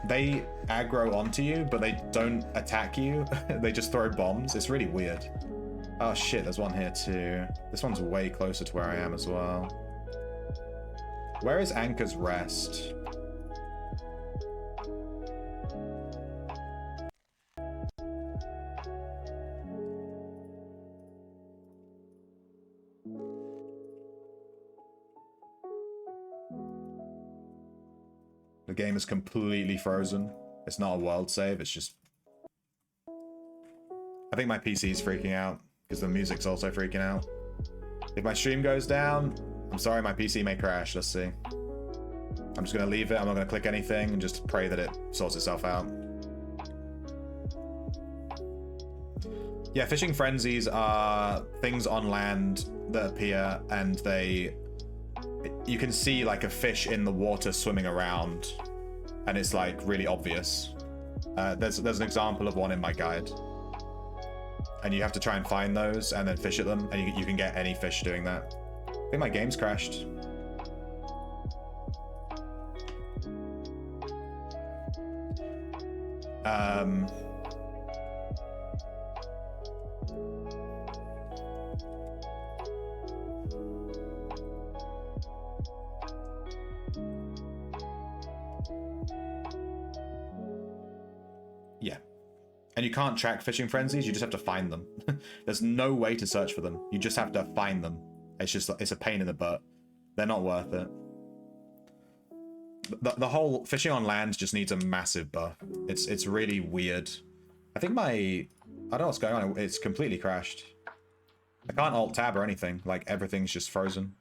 They aggro onto you, but they don't attack you. They just throw bombs. It's really weird. Oh shit, there's one here too. This one's way closer to where I am as well. Where is Anchor's Rest? The game is completely frozen. It's not a world save, it's just... I think my PC's freaking out, because the music's also freaking out. If my stream goes down, I'm sorry, my PC may crash, let's see. I'm just gonna leave it, I'm not gonna click anything, and just pray that it sorts itself out. Yeah, fishing frenzies are things on land that appear, and you can see like a fish in the water swimming around, and it's like really obvious. There's an example of one in my guide. and you have to try and find those and then fish at them, and you can get any fish doing that. I think my game's crashed. Yeah. And you can't track fishing frenzies, you just have to find them. There's no way to search for them. You just have to find them. It's a pain in the butt. They're not worth it. The whole fishing on land just needs a massive buff. It's really weird. I think I don't know what's going on. It's completely crashed. I can't alt tab or anything. Like, everything's just frozen.